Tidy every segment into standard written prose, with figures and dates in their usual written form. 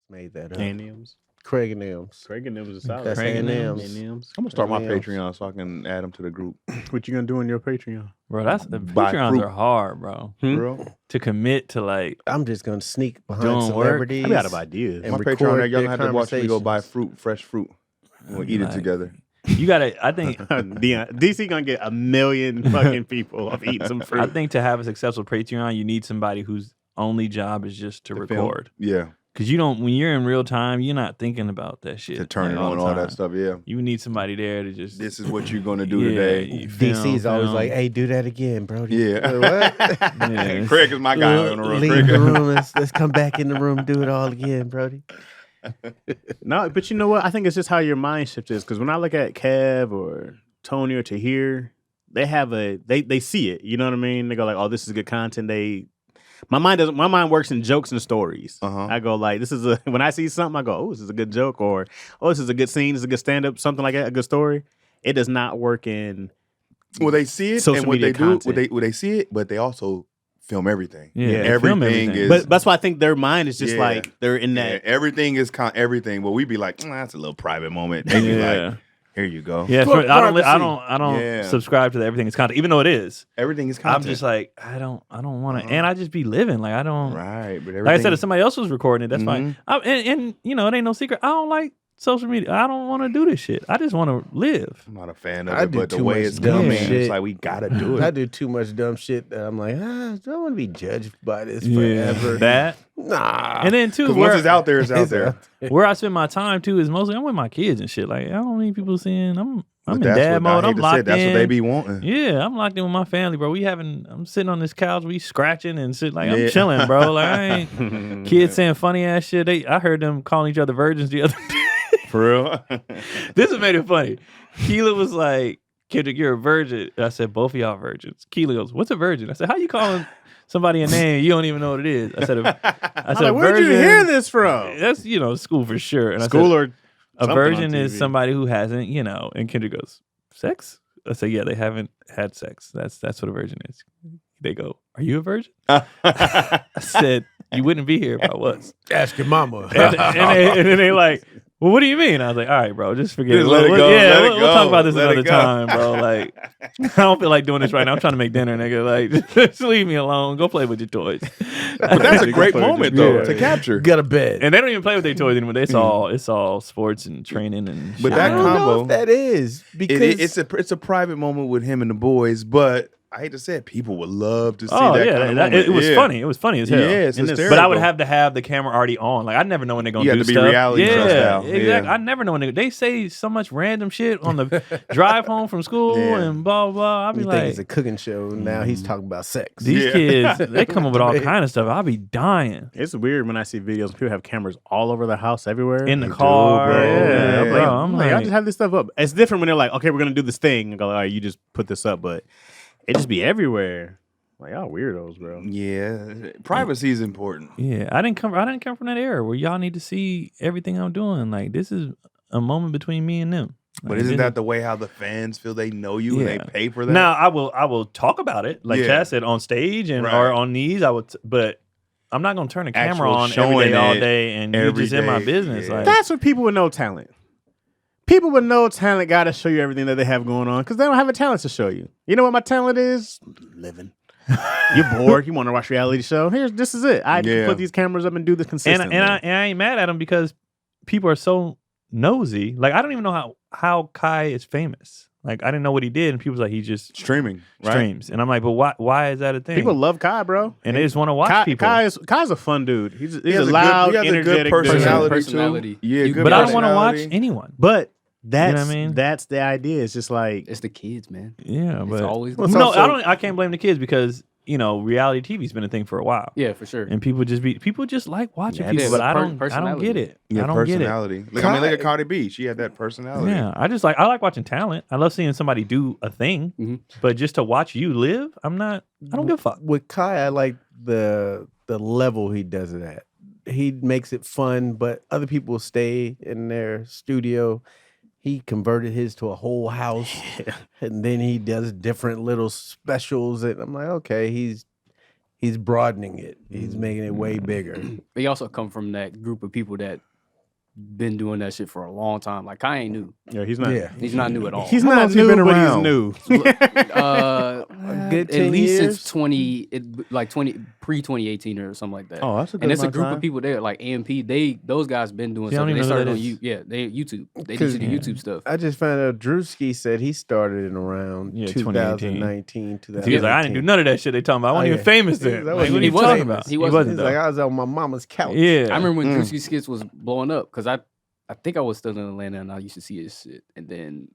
made that up. A&M's. Craig and M's. Craig and M's is solid. That's Craig and A&M's. A&M's. I'm gonna start my A&M's. Patreon so I can add them to the group. What you gonna do on your Patreon? Bro, that's Buy Patreons fruit. are hard, bro. Bro, To commit to like I'm just gonna sneak behind Doing work. celebrities. I'm out of ideas. And my record Patreon, y'all their gonna have to watch me go buy conversations. fresh fruit. We'll eat it Like- together. you gotta. I think DC gonna get 1 million fucking people off eating some fruit. I think to have a successful Patreon, you need somebody whose only job is just to The film. record. Yeah, Because you don't, when you're in real time, you're not thinking about that shit. to turn like, it on, the all time. that stuff. Yeah, You need somebody there to just. this is what you're gonna do yeah, today. you DC's film, always film. like, "Hey, do that again, bro." Yeah. What? Yeah. Craig is my guy on the road. Leave Craig. the room. Let's come back in the room. Do it all again, Brody. No, but you know what? I think it's just how your mind shift is. Because when I look at Kev or Tony or Tahir, they have they see it. You know what I mean? They go like, "Oh, this is good content." My mind works in jokes and stories. Uh-huh. I go like, this is when I see something, I go, "Oh, this is a good joke," or "Oh, this is a good scene, this is a good stand up," something like that, a good story. It does not work in Well, they see it, Social and what media they do, content. what they see it, but they also film everything. Yeah, they everything film everything. is. But that's why I think their mind is just Yeah. like they're in Yeah, that. everything is everything. But we be like, that's a little private moment. They be like, here you go. Yeah, For I don't Yeah. subscribe to the everything is content, even though it is. Everything is content. I'm just like, I don't want to, and I just be living like I don't. right, but everything. Like I said, if somebody else was recording it, that's fine. Mhm. And you know, it ain't no secret. I don't like social media. I don't want to do this shit. I just want to live. I'm not a fan of I it, do but the too way much it's dumb coming, shit. it's like we gotta do it. I do too much dumb shit that I'm like, I don't want to be judged by this forever. That Nah. and then too, Because once it's out there, it's out It's there. out where I spend my time too is mostly I'm with my kids and shit. Like I don't need people seeing. I'm But in that's dad what I mode. hate I'm to locked say. That's in. what they be wanting. Yeah, I'm locked in with my family, bro. I'm sitting on this couch, we scratching and shit. Like I'm Yeah. chilling, bro. Like I ain't kids saying funny ass shit. I heard them calling each other virgins the other day. For real. This has made it funny. Keela was like, Kendrick, you're a virgin. I said, both of y'all virgins. Keela goes, what's a virgin? I said, how you calling somebody a name you don't even know what it is? I said, I'm like, where'd you hear this from? That's, school for sure. And School I or said, a something virgin on is TV. somebody who hasn't, and Kendrick goes, sex? I said, yeah, they haven't had sex. That's what a virgin is. They go, are you a virgin? I said, you wouldn't be here if I was. Ask your mama. And then they like, well, what do you mean? I was like, all right, bro, just forget Just it. let it go, Yeah, let it we'll talk go, about this let it another go. time, bro. Like, I don't feel like doing this right now. I'm trying to make dinner, nigga. Like, just leave me alone. Go play with your toys. But that's a great Play with moment your though toys. to capture. Got a bed. And they don't even play with their toys anymore. It's all sports and training and shit. But I that don't know combo- if that is because It's a private moment with him and the boys, but I hate to say it, people would love to see Oh that yeah, kind of that- moment. it was Yeah. funny. It was funny as hell. Yeah, it's And hysterical. But I would have to have the camera already on. Like I never know when they're gonna You do have to be stuff. reality show yeah, style. exactly. Yeah. I never know when they say so much random shit on the drive home from school Yeah. and blah blah. blah. I'll be you like, think it's a cooking show. Now he's talking about sex. these Yeah. kids, they come up with all Debate. kind of stuff. I'll be dying It's weird when I see videos. People have cameras all over the house, everywhere. in the They do, car. bro. Yeah, bro, like, I'm I like, just have this stuff up. It's different when they're like, okay, we're gonna do this thing, and go, all right, you just put this up, but it just be everywhere. Like y'all weirdos, bro. Yeah, privacy is important. yeah, I didn't come from that era where y'all need to see everything I'm doing. Like this is a moment between me and them. But Like, isn't this that the way how the fans feel they know you and Yeah. they pay for that? Now I will talk about it, like Yeah. Chaz said, on stage and Right. or on these. But I'm not gonna turn the camera Actual on every showing day, all it day, and you're every just in my day, business. yeah. Like That's what people with no talent. People with no talent got to show you everything that they have going on because they don't have a talent to show you. You know what my talent is? Living. You're bored. You want to watch a reality show? This is it. I Yeah. can put these cameras up and do this and consistently. I ain't mad at them because people are so nosy. Like I don't even know how Kai is famous. Like I didn't know what he did, and people was like he just Streaming, right? streams, and I'm like, but why is that a thing? People love Kai, bro. and they just want to watch people. Kai's a fun dude. He's He a has loud, he has a good energetic dude. personality, Personality. too. Yeah, You- good but I don't want to watch personality. anyone. But that's what I mean? that's the idea. It's just like It's the kids, man. Yeah, It's but always Well, it's no, also- I can't blame the kids because reality TV's been a thing for a while. yeah, for sure. And people just like watching Yeah, people, it's but I per- don't get personality. it. Yeah, I don't get it. personality. Look, I mean, look at Cardi B. She had that personality. Yeah, I like watching talent. I love seeing somebody do a thing, Mhm. but just to watch you live, I don't give a fuck. With Kai, I like the level he does it at. He makes it fun, but other people stay in their studio. He converted his to a whole house, and then he does different little specials. And I'm like, okay, He's broadening it. He's making it way bigger. They also come from that group of people that been doing that shit for a long time. Like Kai ain't new. Yeah, he's not. Yeah. He's not new at all. He's How not long's he new, been but around? he's new. A good 10 at least years? since pre 2018 or something like that. Oh, that's a good and it's a amount of group time. of people there, like AMP. Those guys been doing See, I don't something. They even know started who on that is. they YouTube. They 'Cause- do the YouTube stuff. I just found out Drewski said he started in around 2019, 2018. He was like, I didn't do none of that shit they talking about. I wasn't Oh, even yeah. famous He was- then. that Like, wasn't what are you even talking famous. about? He wasn't, He's though. like, I was on my mama's couch. Yeah. I remember when Drewski Skits was blowing up because I think I was still in Atlanta and I used to see his shit. And then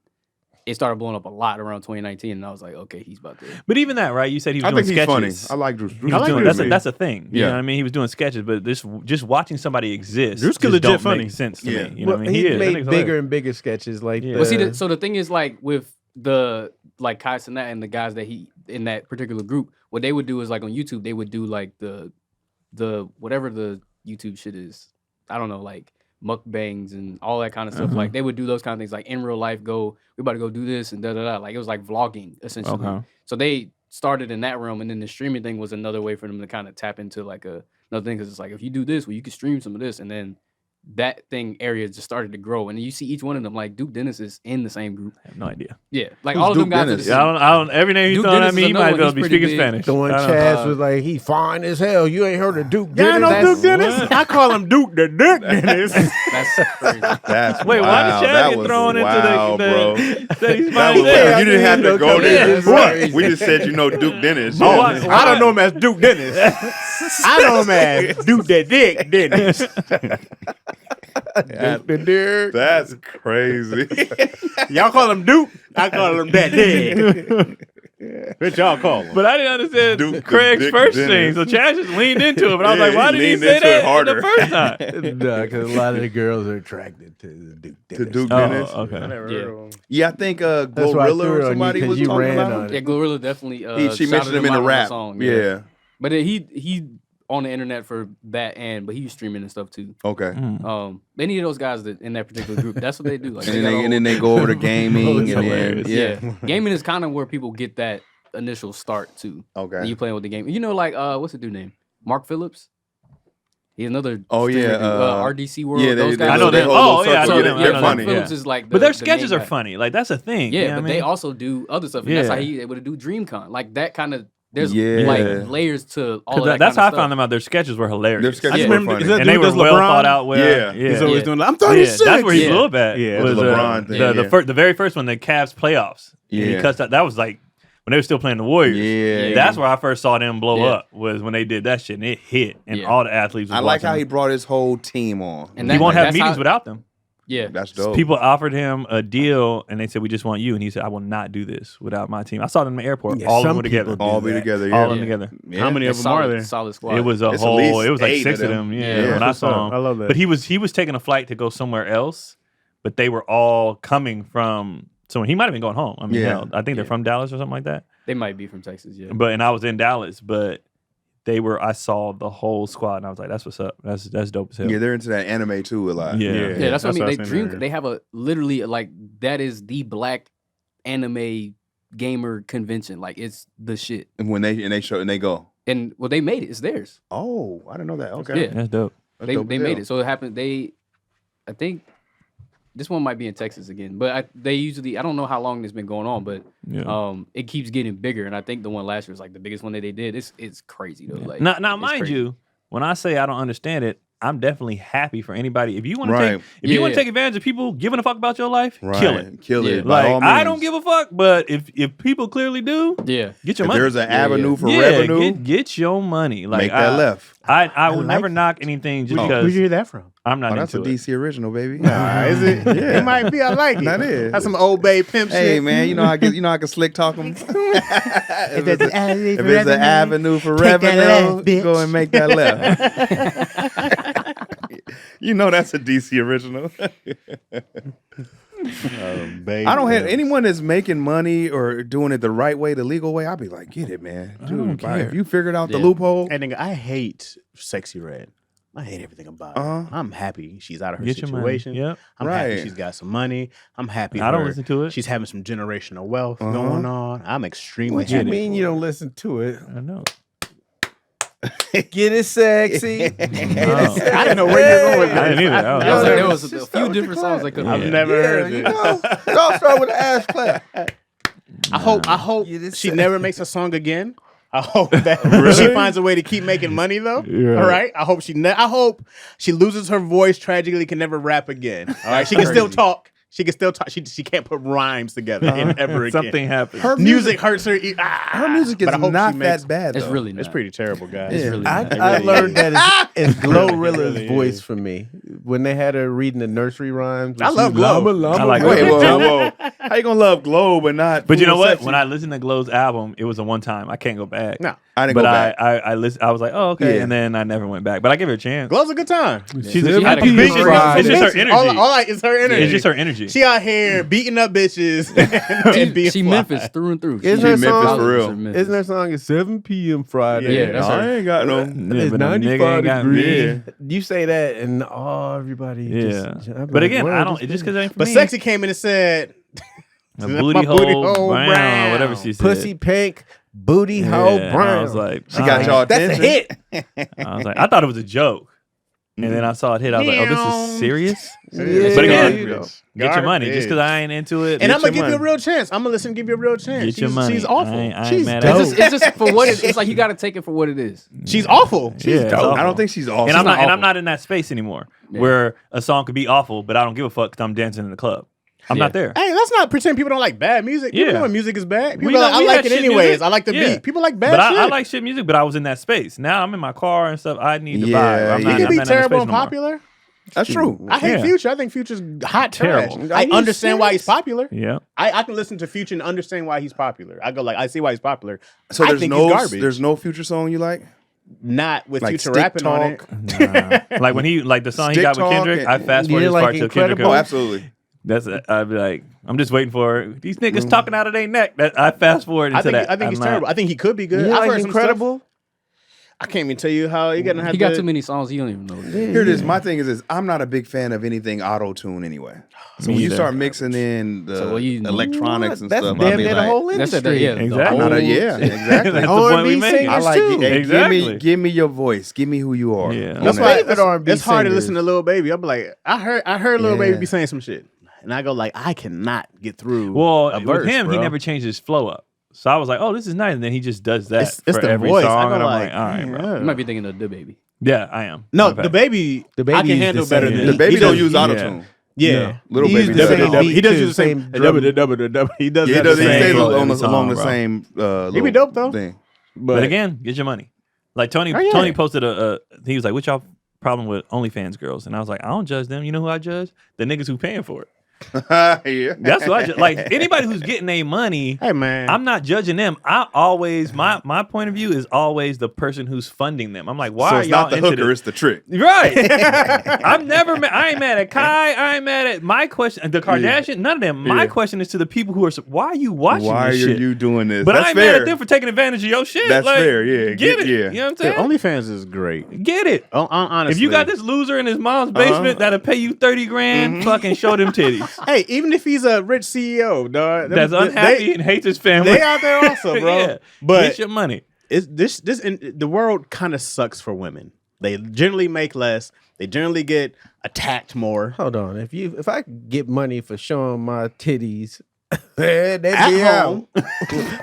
it started blowing up a lot around 2019 and I was like, okay, he's about to. But even that, right? You said he was I doing think he's funny. sketches. I like Drew. He was I like doing, Drewski. that's a thing. You Yeah. know what I mean? He was doing sketches, but this just watching somebody exist Drewski just legit don't funny. make sense to Yeah. me. You know what I mean? He He is. That made nigga's bigger hilarious. and bigger sketches. Like, Yeah. But see, so the thing is, like with the like Kai Cenat and the guys that he in that particular group, what they would do is like on YouTube, they would do like the whatever the YouTube shit is. I don't know, like mukbangs and all that kind of stuff. Like they would do those kind of things, like in real life, we about to go do this and da da da. Like it was like vlogging essentially. Okay. So they started in that realm, and then the streaming thing was another way for them to kind of tap into like another thing because it's like if you do this, well, you can stream some of this, and then that thing area just started to grow, and then you see each one of them. Like Duke Dennis is in the same group. I have no idea. Yeah, like Who's all of them Duke guys. Dennis? Are Yeah, I don't. Every name you Duke throwing Dennis at me, is you another might one. be He's pretty speaking big. Spanish. the one I don't- Chaz was like, he fine as hell. You ain't heard of Duke Yeah, I Dennis? know That's- Duke Dennis. I call him Duke the Dick Dennis. That's crazy. That's Wait, wild. why did Chaz That get was thrown wild, into bro. that he's That fine was as hell? wild. You didn't have to go there. What? We just said you know Duke Dennis. Oh, Yeah. I don't know him as Duke Dennis. I know him as Duke the Dick Dennis. Duke the Dick. That's crazy. Y'all call him Duke. I call him that Dick. What y'all call him? But I didn't understand Duke the Craig's Dick first Dennis. thing, so Chaz just leaned into it. But I was Yeah, like, why he did he leaned say into it that harder. the first time? Nah, because a lot of the girls are attracted to the Duke To Dennis. Duke Oh, Dennis. okay. Yeah, I think why I Glorilla threw it or on you, somebody 'cause was you talking ran about on him. it. Yeah, Glorilla definitely. She shouted mentioned him in out the on rap. song, Yeah. But he on the internet for that but he was streaming and stuff too. Okay. Any of those guys that in that particular group, that's what they do. Like, And then they go over to gaming and then hilarious. yeah. gaming is kind of where people get that initial start too. Okay. And you playing with the game. You know, like what's the dude name? Mark Phillips. He's another. Oh, streamer yeah, dude. RDC World. yeah, those they- guys. I know they them. hold Oh, those yeah, I circles. know Yeah, them. they're I know funny. them. Phillips Yeah. is like. But their the sketches main are guy. funny. Like that's a thing. Yeah, you know but what I they mean? also do other stuff, and that's how Yeah. he able to do DreamCon. Like that kind of. There's Yeah. like layers to all of 'Cause that. that's kind how I of found them out. Their sketches were hilarious. Their sketches I just were remember funny. is that and they dude were does well LeBron? thought out. Well, Yeah. He's always doing that. I'm Yeah, 36. that's where he's Yeah. a little bad. Yeah, was the LeBron thing, the very first one, the Cavs playoffs. And he Yeah. cussed out. That was like when they were still playing the Warriors. Yeah. That's where I first saw them blow Yeah. up. Was when they did that shit and it hit, and Yeah. all the athletes. Was I like how watching he them. brought his whole team on. And He that- won't have that's meetings how- without them. Yeah, That's dope. People offered him a deal, and they said, "We just want you." And he said, "I will not do this without my team." I saw them in the airport. Yeah, all of them some were together. people all do be that. together. All Yeah. of them together. Yeah. How many of them are there? Solid squad. It was a It's at whole. least It was like 8 six of of them. them. Yeah, Yeah, when I that's what's saw up. him. I love that. But he was taking a flight to go somewhere else, but they were all coming from. So he might have been going home. I mean, Yeah. hell, I think they're from Dallas or something like that. They might be from Texas. Yeah. And I was in Dallas, but they were. I saw the whole squad, and I was like, "That's what's up. That's dope as hell." Yeah, they're into that anime too a lot. Yeah. Yeah, that's what I mean. They was dream. saying They have a literally like that is the black anime gamer convention. Like it's the shit. And when they show and they go, And well, they made it. It's theirs. oh, I didn't know that. Okay. Yeah. That's dope. That's They dope as made hell. it. So it happened. I think this one might be in Texas again. But they usually I don't know how long this been going on, but Yeah. it keeps getting bigger. And I think the one last year was like the biggest one that they did. It's crazy though. Like Now, it's mind crazy. you, when I say I don't understand it, I'm definitely happy for anybody. If you want Right. to Yeah. take advantage of people giving a fuck about your life, Right. kill it. Kill Yeah. it. By all Like I means. don't give a fuck, but if people clearly do, Yeah. get your If money. there's an Yeah, avenue yeah. for yeah, revenue, get your money. Like make that left. I will like never that. knock anything just Where'd because you hear that from? I'm not Oh, that's a into it. DC original, baby. Is it? Yeah. It might be. I like it. That is. That's some old babe pimp shit. Hey man, you know I can slick talk them. if it's an avenue for take that revenue, left, bitch. go and make that left. You know that's a DC original. babe. I don't have anyone that's making money or doing it the right way, the legal way. I'll be like, get it, man. Dude, don't care. if you figured out the Yeah. loophole, Hey, nigga, I hate Sexy Red. I hate everything about it. Uh-huh. I'm happy she's out of her Get your money. situation. Yep. I'm Right. happy she's got some money. I'm happy. I don't her- listen to it. She's having some generational wealth Uh-huh. going on. I'm extremely What you happy. mean you don't listen to it? I know. Get it sexy. Oh. I didn't know where you were going with I didn't this. either. I was like, there was Just a start few with the different songs I could. Yeah. I've never heard You this. know, it all start with an ass clap. I hope Get it she sexy. never makes a song again. I hope that she finds a way to keep making money though. Yeah. All right. I hope she loses her voice tragically, can never rap again. All right. She can still talk. She can still talk. She can't put rhymes together ever again. Something happened. Her Music hurts her. Her music is But I hope not she makes- that bad. It's though. really not. It's pretty terrible, guys. It's really I, not. It I really learned is. that it's Glorilla's really voice is. for me when they had her reading the nursery rhymes. I love Glow. I like Wait, Glow. whoa. How you gonna love Glow but not? But you know Fool what? Sexy? When I listened to Glow's album, it was a one time. I can't go back. No. I didn't But go back. I listened. I was like, oh okay, Yeah. and then I never went back. But I gave her a chance. Glow's a good time. She's She a, had a it's good just- Friday. it's just her energy. It's her energy. It's just her energy. She out here beating up bitches and being She fly. Memphis through and through. Isn't She her Memphis song for real. Memphis. Isn't her song at 7 p.m. Friday? Yeah, that's No, her. I ain't got no. Yeah, It's but a nigga 95 ain't got me. degrees. You say that, and everybody. Yeah. Just, I'm But like, again, where I is don't. this It's just bitch? because it ain't for But me. Sexy came in and said, A My booty booty hole hole brown, brown. or whatever she said. Pussy pink, booty Yeah, hole and brown. I was like, She got alright. y'all that's a attention. hit. I was like, I thought it was a joke, and then I saw it hit. I was like, oh, this is serious. Yeah, But again, you know. Get your money just because Garbage. I ain't into it. And I'm your gonna give you a money. real chance. I'm gonna listen and give you a real chance. Get your money. She's awful. I ain't She's mad dope. at It's it. just, it's just for what it, it's like. You got to take it for what it is. She's awful. Yeah, She's it's dope. awful. I don't think she's awesome. And I'm not. not And I'm awful. not in that space anymore, Yeah. where a song could be awful, but I don't give a fuck because I'm dancing in the club. I'm not there. Hey, let's not pretend people don't like bad music. People Yeah. know when music is bad. People We are like, know- I we like had it shit anyways. music. I like the Yeah. beat. People like bad But shit. I like shit music, but I was in that space. Now I'm in my car and stuff. I need to Yeah, vibe. I'm you not, You can I'm be not in that terrible space and no more. popular. That's true. I hate Yeah. Future. I think Future's hot Terrible. trash. Are I you understand why he's serious? popular. Yeah. I can listen to Future and understand why he's popular. I go like, I see why he's popular. So I there's think no he's garbage. there's no Future song you like? Not with Like Future Stick rapping on it. Talk? Nah. Like when he the song he Stick got with talk Kendrick, and- I fast forward Yeah, his like part till Kendrick Incredible. Oh, goes. absolutely. I'd be like, I'm just waiting for these niggas talking out of their neck. That I fast forward into I think that. I think he's I'm not- terrible. I think he could be good. You I've like heard some stuff. Incredible? I can't even tell you how you're gonna have. He got to- too many songs. He don't even know. Here it is. My thing is I'm not a big fan of anything auto tune anyway. So when you either. start mixing in the So what you- electronics and That's stuff, damn I be near the like, whole That's industry. yeah. the Exactly. I'm not a whole yeah, shit. exactly. That's the point R&B we making. I singers like too. hey, Exactly. give me your voice. Give me who you are. Yeah. On That's that. why favorite R&B it's hard to singers. listen to Lil Baby. I'm like, I heard Lil Yeah. Baby be saying some shit, and I go like, I cannot get through. Well, a with verse, him, he bro. never changed his flow up. So I was like, oh, this is nice. And then he just does that It's for the every voice. I song. go And I'm like, like, all right, bro. yeah. You might be thinking of the baby. Yeah, I am. No, Okay. the baby. The I Baby can is handle the better same. than The baby he don't does- use yeah. auto tune. Yeah, Little He baby used does. the same He beat does too, do the same. same drum. He does. He have does. the He same stays flow on every the, song, along the bro. same. He be dope though. Thing. But again, get your money. Like Tony Oh, yeah. Tony posted he was like, what y'all problem with OnlyFans girls? And I was like, I don't judge them. You know who I judge? The niggas who paying for it. Yeah. That's what I judge. Like anybody who's getting their money, Hey man, I'm not judging them. I always my point of view is always the person who's funding them. I'm like, why So are it's y'all not the into hooker, this? it's the trick. Right. I'm never mad. I ain't mad at Kai. I ain't mad at my question. The Kardashian, none of them. My Yeah. question is to the people who are, why are you watching Why are this shit? you doing this? But That's I ain't fair. mad at them for taking advantage of your shit. That's Like, fair, yeah. Get it. Yeah. You know what I'm Dude, saying? OnlyFans is great. Get it. Honestly, If you got this loser in his mom's basement that'll pay you 30 grand, fucking show them titties. hey, even if he's a rich CEO, dog, That's unhappy and hates his family. They out there also, bro. Yeah. But Get your money. it's the world kind of sucks for women. They generally make less. They generally get attacked more. Hold on. If I get money for showing my titties, they be At out.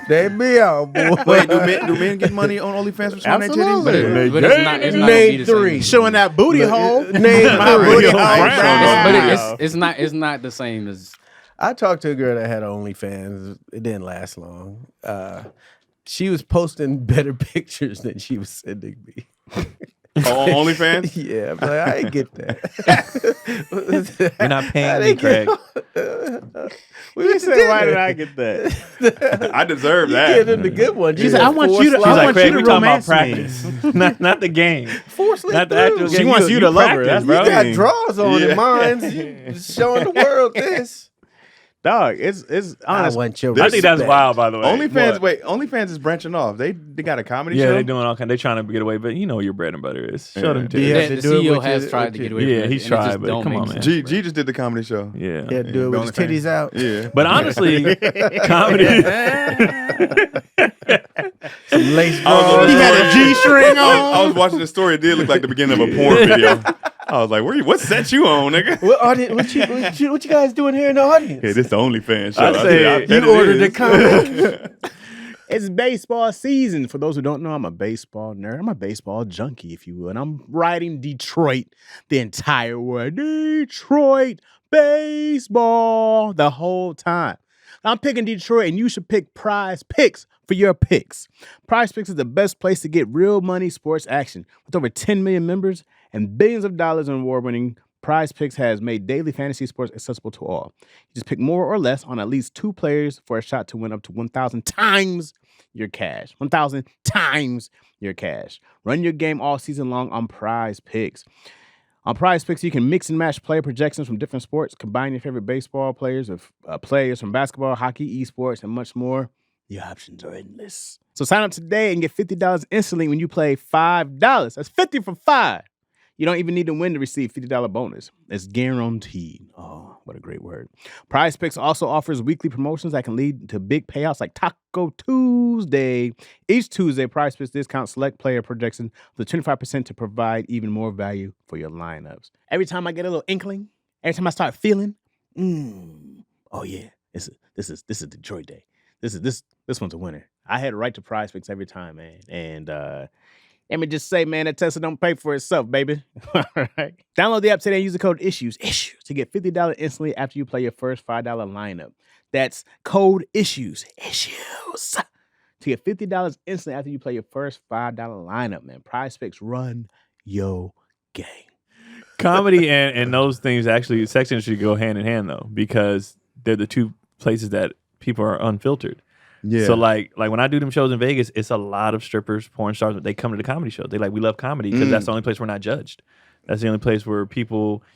They be out, boy. Wait, do men get money on OnlyFans for showing their titties? Absolutely. But it's not. It's not Name gonna be the same. three. Showing that booty hole. Name My three. booty hole. Brown. But it's not the same as. I talked to a girl that had OnlyFans. It didn't last long. She was posting better pictures than she was sending me. Oh, OnlyFans? Yeah, I'm like, I didn't get that. You're not I paying me, didn't Craig. We He went to said, "Why did dinner. I get that?" I deserve You that. get in the good one. She said, "I want you to- She's I like, want Craig, you to we talking about romance me." practice, not the game. Not the actual game. She wants you to love her. practice, That's bro. You got Dang. draws on Yeah. in mine. You showing the world this. Dog, it's I honest. want your I think that's respect. wild, by the way. OnlyFans, What? wait, OnlyFans is branching off. They got a comedy Yeah, show? they're doing all kind. They're trying to get away, but you know what your bread and butter is. Show Yeah. them Do you titties. have to The do it CEO with has your- tried with to get your- away Yeah, from it. he's and it just tried, but don't come make on, man. sense, G bro. just did the comedy show. Yeah. Yeah, do it with his OnlyFans. titties out. Yeah. But honestly, comedy. Some lace I was on drawers. the He had a story. G-string on. I was watching the story. It did look like the beginning of a porn video. I was like, what set you on, nigga? What you guys doing here in the audience? Hey, this the OnlyFans show. I say, I bet you it ordered is. a comic. It's baseball season. For those who don't know, I'm a baseball nerd. I'm a baseball junkie, if you will. And I'm riding Detroit the entire way. Detroit baseball the whole time. I'm picking Detroit, and you should pick Prize Picks for your picks. Prize Picks is the best place to get real money sports action. With over 10 million members and billions of dollars in award-winning, Prize Picks has made daily fantasy sports accessible to all. You just pick more or less on at least 2 players for a shot to win up to 1,000 times your cash. 1,000 times your cash. Run your game all season long on Prize Picks. On Prize Picks, you can mix and match player projections from different sports, combine your favorite baseball players with players from basketball, hockey, esports, and much more. The options are endless. So sign up today and get $50 instantly when you play $5. That's 50 for 5. You don't even need to win to receive $50 bonus. It's guaranteed. Oh, what a great word. Prize Picks also offers weekly promotions that can lead to big payouts like Taco Tuesday. Each Tuesday, Prize Picks discounts select player projections with 25% to provide even more value for your lineups. Every time I get a little inkling, every time I start feeling, oh yeah, this is Detroit Day. This one's a winner. I head right to Prize Picks every time, man. And let me just say, man, that Tesla don't pay for itself, baby. All right. Download the app today and use the code ISSUES to get $50 instantly after you play your first $5 lineup. That's code ISSUES to get $50 instantly after you play your first $5 lineup, man. Prize Picks, run your game. Comedy and those things actually, sex industry go hand in hand though, because they're the two places that people are unfiltered. Yeah. So like when I do them shows in Vegas, it's a lot of strippers, porn stars. They come to the comedy show. They like, we love comedy because that's the only place we're not judged. That's the only place where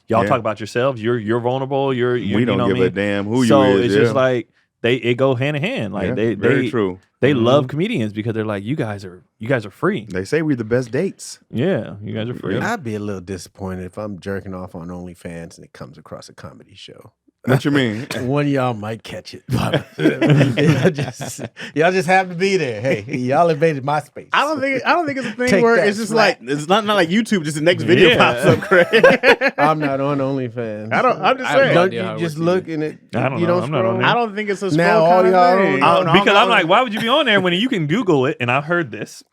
y'all talk about yourselves. You're vulnerable. You're we don't give a damn who so you is. it's just like it go hand in hand. Like very true. They love comedians because they're like, you guys are free. They say we're the best dates. Yeah, you guys are free. I'd be a little disappointed if I'm jerking off on OnlyFans and it comes across a comedy show. What you mean? One of y'all might catch it. y'all just have to be there. Hey, y'all invaded my space. I don't think it's a thing Take where that, it's just Slack. like it's not like YouTube. Just the next video Yeah. pops up. Craig. I'm not on OnlyFans. I'm just I have saying. no Don't idea how you it just works look in it? I don't you know. don't I'm not scroll? on there. I don't think it's a scroll Now all kind of y'all thing. on- Because I'm like, why would you be on there when you can Google it? And I've heard this,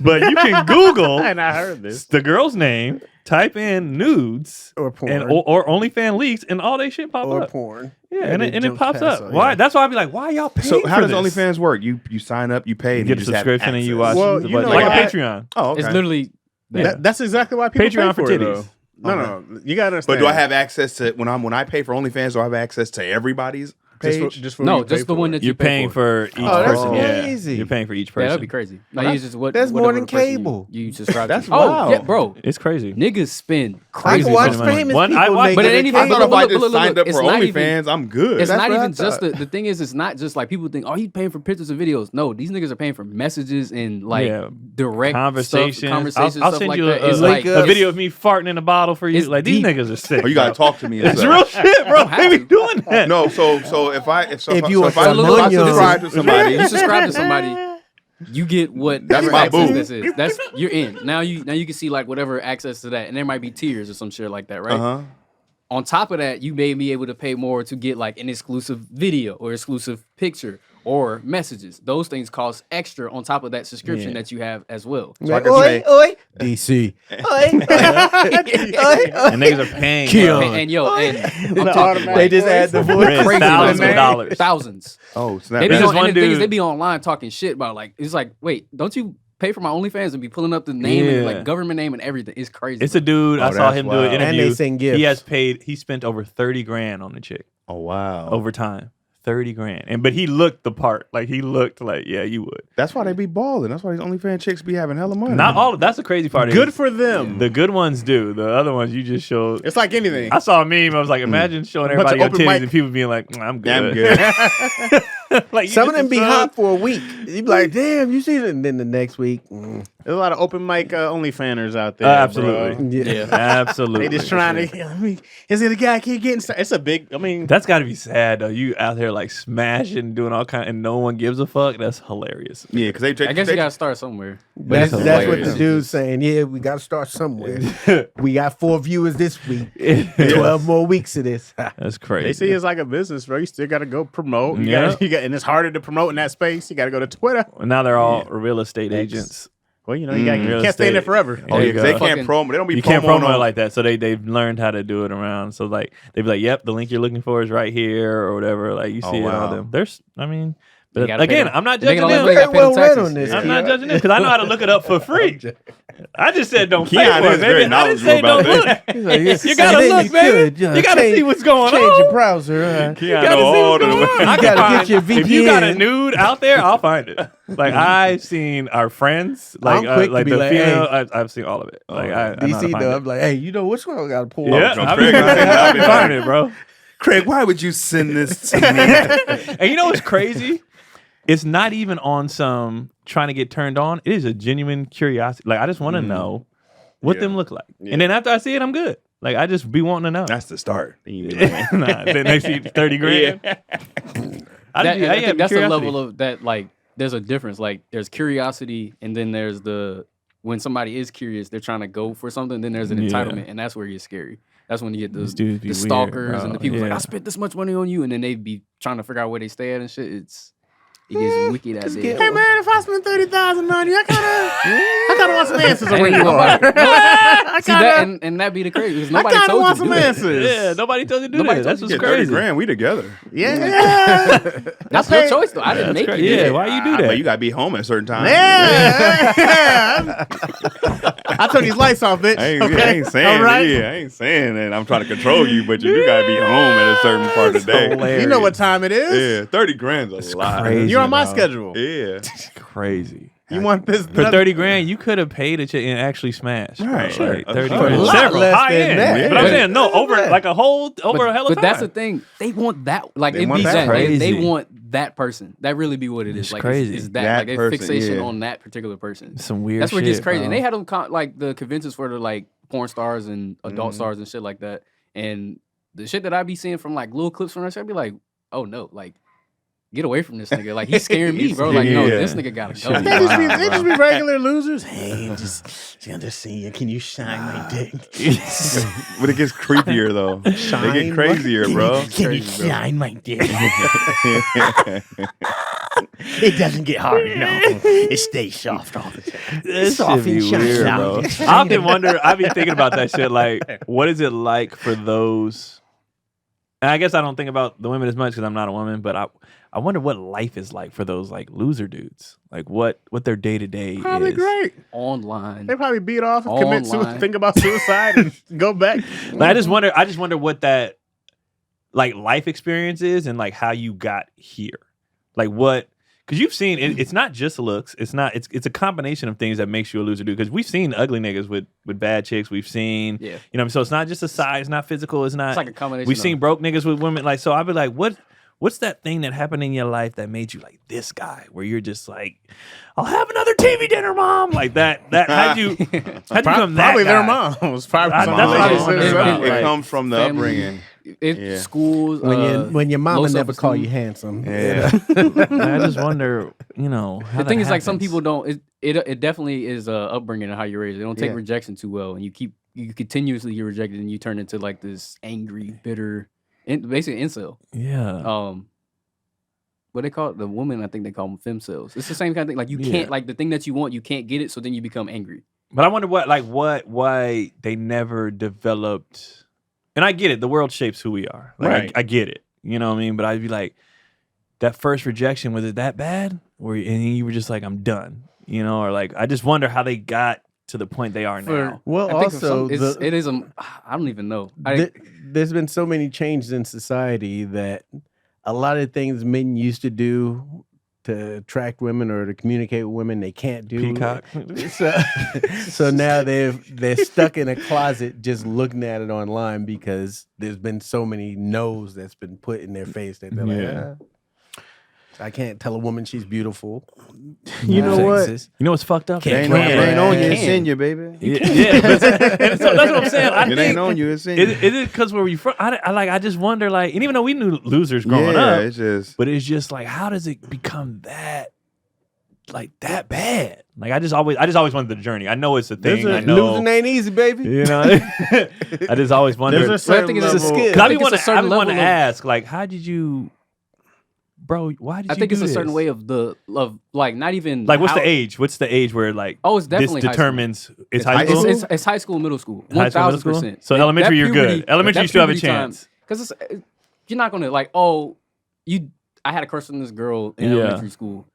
but you can Google and I heard this. the girl's name, type in nudes Or porn. and or OnlyFans leaks, and all they shit pop or up. porn. Yeah, and it jumps pops past up. all- Why? yeah. That's why I'd be like, why y'all paying So how for does this? OnlyFans work? You sign up, you pay, You and get you a just have subscription and you watch, access. Well, you know like what? a Patreon. Oh, okay. It's literally That's exactly why people Patreon pay for it, titties. though. No, you gotta understand. But do I have access to when I pay for OnlyFans? Do I have access to everybody's page? just for no, what you pay just the one that You're you pay paying for each Oh, that's person. Yeah, crazy. you're paying for each Yeah, person. that'd be crazy. Like, you just that's more whatever than person cable. You subscribe That's to. wild. Oh, yeah, bro. It's crazy. Niggas spend I crazy can watch amounts of money. famous One- I people watch- make But it it ain't a even- I cable. thought if I Look, just look, signed up it's for not OnlyFans, even- I'm good. It's That's not what I even just thought. the thing is, it's not just like people think, oh, he's paying for pictures and videos. No, these niggas are paying for messages and like Yeah. direct Conversations. conversations, I'll stuff send like you that. a, It's like like a video of me farting in a bottle for you. It's Like these deep. niggas are sick. Oh, you gotta bro. talk to me. And It's stuff. real shit, bro. don't have They be to. doing that. No, so if I If you so want if I some onions- subscribe to somebody, you subscribe to somebody, you get what That's my access boo. this is. That's you're in. Now you can see like whatever access to that, and there might be tiers or some shit like that, right? On top of that, you may be able to pay more to get like an exclusive video or exclusive picture or messages. Those things cost extra on top of that subscription that you have as well. So I can Oi, say, oi, DC. Oi, And niggas are paying. Keon. bro. And yo, and I'm talking automatic like They just add the voice. Rent crazy thousands amounts, of dollars. thousands. oh snap! They be There's on, this one and the thing is, dude- they be online talking shit about like it's like, wait, don't you pay for my OnlyFans and be pulling up the name and Yeah. like government name and everything? It's crazy. It's a dude. Oh, I saw that's him do wild. an And interview. they sing gifts. He has paid. He spent over $30,000 on the chick Oh wow! over time. $30,000, but he looked the part. Like he looked like, yeah, you would. That's why they be balling. That's why these OnlyFans chicks be having hella money. Not all. That's the crazy part. Good is for them. the good ones do. The other ones you just show. It's like anything. I saw a meme. I was like, imagine showing Bunch everybody of your open titties mic- and people being like, I'm good. I'm good. Like you Some of just them be subscribe. hot for a week. You be like, damn, you see it, and then the next week, There's a lot of open mic OnlyFanners out there. Absolutely. bro. Yeah. Absolutely. They just trying to. Is it a guy keep getting started? It's a big. I mean, That's got to be sad though. You out there like smashing, doing all kind, and no one gives a fuck. That's hilarious. Yeah, because I guess you gotta start somewhere. That's it's what the hilarious. dude's saying. Yeah, we got to start somewhere. We got 4 viewers this week. 12 more weeks of this. That's crazy. they see it's like a business, bro. You still got to go promote. Yeah. And it's harder to promote in that space. You got to go to Twitter. Now they're all real estate agents. Well, you Real you can't stay in there estate. forever. There Oh, you yeah, 'cause go. they can't promo. They don't be You can't promoting promo it on- like that. So they've learned how to do it around. So like they'd be like, "Yep, the link you're looking for is right here," or whatever. Like you Oh, see it wow. on them. There's, I mean, You but gotta pay again, them. I'm not They judging gotta them. let- Very gotta pay well the read taxes. on this. Yeah. I'm not judging them because I know how to look it up for free. I just said don't pay Keon for is it, very baby. I didn't say knowledgeable don't about look. Like, You gotta then look, you baby. could, You gotta change- see what's going Change your on. browser. Keon You gotta know see all what's the going on. I You can gotta find- get your If you got a VPN. nude out there, I'll find it. Like I've seen our friends, like I'm quick to like be the like, female. hey. I've seen all of it. Like I know how to DC find though, it. I'm like, hey, you know which one I got to pull Yeah, up? I'll Craig be is saying, I'll I'll be be finding like- it, bro. Craig, why would you send this to me? And you know what's crazy? It's not even on some trying to get turned on. It is a genuine curiosity. Like I just want to know what Yeah. them look like, Yeah. and then after I see it, I'm good. Like I just be wanting to know. That's the start. Then you be like, Nah, then they see 30 grand. I think that's the level of that. Like, there's a difference. Like, there's curiosity, and then there's when somebody is curious, they're trying to go for something. Then there's an Yeah. entitlement, and that's where it gets scary. That's when you get These dudes be the weird, stalkers bro. and the people like, Yeah. I spent this much money on you, and then they be trying to figure out where they stay at and shit. It gets wicked out there. Hey man, if I spend 30,000 on you, I kind of want some answers on where Ain't you are. nobody- I See that, and that be the crazy because I nobody kind of told want you to some do that. answers. Yeah, nobody told you to do Nobody that. That's told what's yeah, 30 crazy. grand, we together. Yeah. That's your choice though. I didn't That's make crazy. you. Yeah, why you do that? But you gotta be home at a certain time. Yeah. I turn these lights off, bitch. I ain't, Okay? I ain't saying All right? I ain't saying that I'm trying to control you, but you do gotta be home at a certain part of the day. hilarious. You know what time it is. Yeah, 30 grand's a lot. crazy. You're on my bro. schedule. Yeah. Crazy. You want this For 30 grand, you could have paid a chick and actually smashed. bro. Right. Like, 30 For a grand. lot Several. less High than end. that. But I'm Yeah. saying, no, over like a whole, over a hell of But that's the time. thing. They want that. Like They it want be that. that. They Crazy. want that person. That really be what it is. It's like crazy. Is that, That like a person, fixation yeah. on that particular person? Some weird That's where it shit, gets crazy. And bro. they had them like the conventions for the like porn stars and adult stars and shit like that. And the shit that I be seeing from like little clips from that shit, I be like, oh no, like get away from this nigga. Like he's scaring me, bro. Like no, Yeah. this nigga gotta go. Shit be They just, be, Wow, they bro. just be regular losers. Hey, just see you. Can you shine my dick? But it gets creepier though. They Shine get crazier, bro. Can you shine my dick? It doesn't get hard, no. It stays soft all the time. This Soft shit be and shine, weird, shine. bro. I often wonder, I be thinking about that shit. Like, what is it like for those? And I guess I don't think about the women as much because I'm not a woman, but I wonder what life is like for those like loser dudes. Like what their day to day Probably is. great. Online. They probably beat off and commit Online. suicide, think about suicide and go back. Like, I just wonder what that like life experience is and like how you got here. Like what? Because you've seen it's not just looks. It's a combination of things that makes you a loser dude. Because we've seen ugly niggas with bad chicks. We've seen, Yeah. you know, so it's not just a size, it's not physical. It's not. It's like a combination. We've of- seen broke niggas with women. Like, so I'd be like, what's that thing that happened in your life that made you like this guy? Where you're just like, I'll have another TV dinner, mom. Like that. How'd you become that Probably their guy? moms. Probably That's some what I ladies was wondering said about. something. It Right. comes from the Family. upbringing. Yeah. Schools. When your mama low never call self-esteem. you handsome. Yeah. I just wonder, you know, how The that thing is, like, some happens. people don't. It definitely is upbringing and how you're raised. They don't take Yeah. rejection too well, and you continuously get rejected, and you turn into like this angry, bitter, basically incel. Yeah. What they call it? The woman, I think they call them femcells. It's the same kind of thing. Like you Yeah. can't like the thing that you want, you can't get it, so then you become angry. But I wonder why they never developed. And I get it. The world shapes who we are. Like, Right. I get it. You know what I mean? But I'd be like, that first rejection, was it that bad? And you were just like, I'm done. You know, or like, I just wonder how they got to the point they are now. Well, I think also, it is I don't even know. there's been so many changes in society that a lot of things men used to do to attract women or to communicate with women, they can't do. Peacock. So now they're stuck in a closet just looking at it online because there's been so many no's that's been put in their face that they're Yeah. like, I can't tell a woman she's beautiful. You know what? Sexist. You know what's fucked up? Can't It ain't play on, it ain't on you, it. it's in you, baby. Yeah, but and so that's what I'm saying. I It think ain't on you, it's in you. is it because where we from? I just wonder, like, and even though we knew losers growing Yeah, up, it's just. but it's just like, how does it become that, like, that bad? Like, I just always wanted the journey. I know it's a thing. I know, Losing ain't easy, baby. you know. I just always wondered. There's a But I certain think it's a level. skill. Cause I think it's a certain want to level of- ask, like, how did you, bro? Why did I you think do it's a certain this? way of like not even Like, what's how- the age? What's the age where, like, Oh, it's this definitely high school. determines it's high It's, school? it's high school, middle school, High school, middle school? 1000%. So elementary, you're good. Elementary, you still have a chance. Because you're not gonna like, oh, I had a crush on this girl in Yeah. elementary school.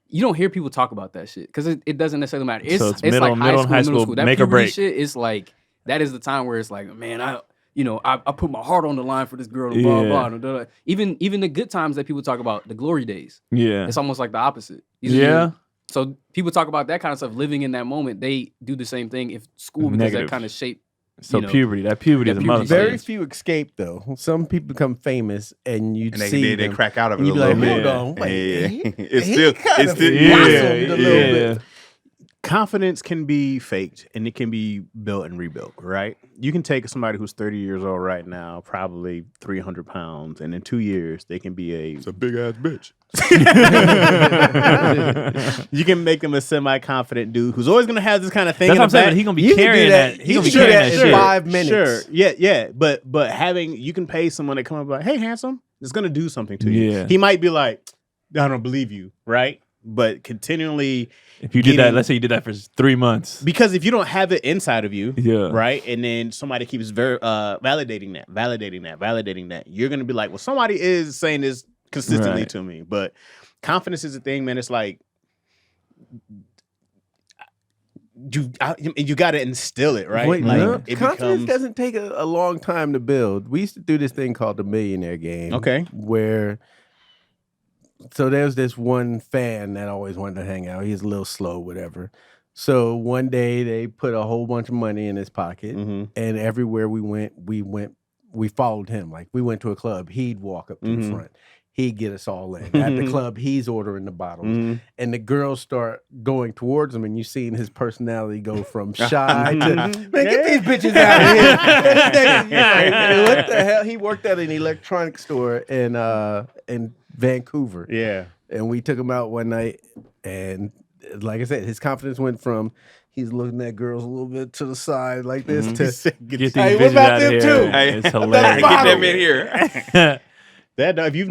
You don't hear people talk about that shit because it doesn't necessarily matter. It's, So it's it's middle like and high school, school. That make or puberty break. shit is like that is the time where it's like, man, I put my heart on the line for this girl. Blah Yeah. blah blah. Even the good times that people talk about, the glory days. Yeah. It's almost like the opposite. These are Yeah. your- So people talk about that kind of stuff, living in that moment. They do the same thing if school because Negative. that kind of shape. So you know, puberty is a puberty motherfucker. Very few escape though. Some people become famous, and you And they, see they them, crack out of it and a you be like, little hold bit. on, wait, Yeah. he- It's he still, kind it's of still, blossomed a little bit. Confidence can be faked and it can be built and rebuilt, right? You can take somebody who's 30 years old right now, probably 300 pounds, and in 2 years, they can be It's a big ass bitch. you can make them a semi-confident dude who's always going to have this kind of thing That's in what I'm the back. saying. He gonna be You can do carrying that. that. He You gonna be can do carrying that that in shit. 5 minutes. Sure, yeah, but having you can pay someone to come up and be like, hey, handsome, it's going to do something to you. Yeah. He might be like, I don't believe you, right? But continually, If you did that, getting- let's say you did that for 3 months. because if you don't have it inside of you, Yeah. right, and then somebody keeps validating that, you're gonna be like, well, somebody is saying this consistently Right. to me. But confidence is a thing, man. It's like you got to instill it, right? Wait, like no, it confidence becomes doesn't take a long time to build. We used to do this thing called the millionaire game. Okay. Where so there's this one fan that always wanted to hang out. He's a little slow, whatever. So one day they put a whole bunch of money in his pocket, Mhm. and everywhere we followed him. Like we went to a club, he'd walk up to the Mhm. front. He'd get us all in. At the club, he's ordering the bottles. Mhm. And the girls start going towards him, and you seen his personality go from shy to man, get these bitches out of here. Like, what the hell? He worked at an electronics store in Vancouver, Yeah. and we took him out one night, and like I said, his confidence went from he's looking at girls a little bit to the side like this to Get these Hey, what bitches about out them of too? here. Hey, It's Get hilarious. them in here. That if you've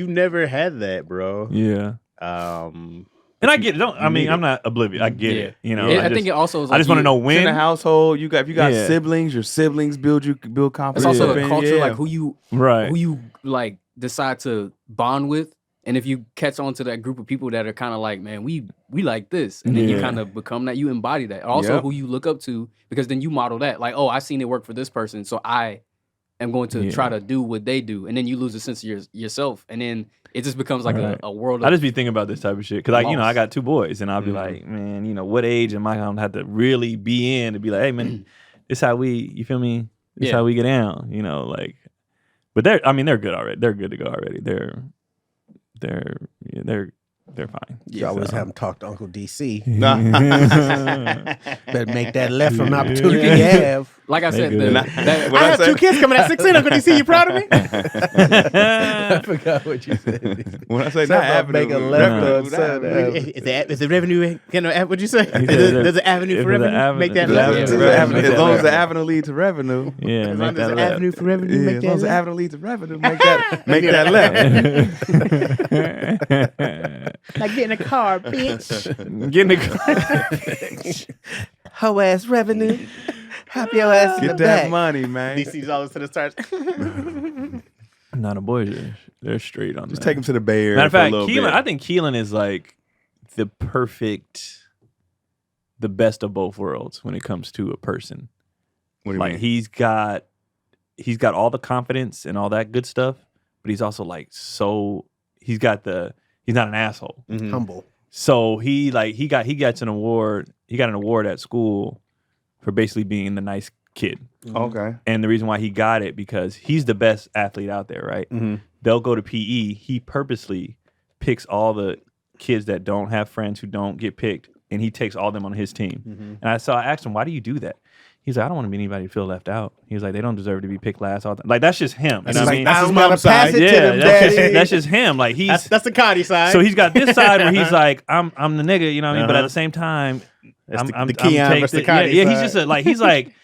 never had that, bro. Yeah. Um, And I get it. I'm need not oblivious. I get it. You know, I think it also is I like just want to know It's in a when. household. If you got Yeah. siblings, your siblings build confidence. It's also up the in you. culture, Yeah. like who you Right. like decide to bond with, and if you catch on to that group of people that are kind of like, man, we like this, and then you Yeah. kind of become that, you embody that. Also, Yep. who you look up to, because then you model that, like, oh, I seen it work for this person, so I am going to try to do what they do, and then you lose a sense of yourself, and then it just becomes like Right. a world. Of, I just be thinking about this type of shit because I Lost. got 2 boys, and I'll be Mhm. like, man, what age am I gonna have to really be in to be like, hey, man, this how we, you feel me? This Yeah. how we get down, like. But they're good already. They're good to go already. They're fine. you always have him talk to Uncle DC. Nah. Better make that left from opportunity you have. like I said, good. that, What I I have say? 2 kids coming at 16. Uncle DC, you proud of me? I forgot what you said. When I say Something not about avenue, make a left revenue, on Sunday. Is the revenue? What'd you say? said There's an avenue if for there's an revenue. avenue- Make that if there's left. an As avenue- long Make as that the left. avenue lead to revenue. Yeah, As make long as that there's left. avenue for revenue. Yeah, Make as that long as the left. avenue leads to revenue, make that left. Like get in a car, bitch. Get in the Hoe ass revenue. Hop your ass in Get the that back. money, man. DC's always to the start. No, the boys they're straight on Just that. take him to the Bay Area Matter of for a fact, little Keelan, bit. I think Keelan is like the best of both worlds when it comes to a person. What do you Like mean? he's got all the confidence and all that good stuff, but he's also like he's not an asshole. Mhm. Humble. So he got an award. He got an award at school for basically being the nice kid. Okay. And the reason why he got it because he's the best athlete out there, right? Mhm. They'll go to PE. He purposely picks all the kids that don't have friends who don't get picked, and he takes all of them on his team. And I asked him, why do you do that? He's like, I don't want anybody to feel left out. He was like, they don't deserve to be picked last. All the time. Like, that's just him. You know what I mean? That's his I'm gonna mom's pass side. it to them, daddy. That's just him. Like, That's the Cotty side. so he's got this side where he's like, I'm the nigga, you know what I mean? But at the same time, That's I'm the Keon take versus the the- yeah, Cotty yeah, side. he's like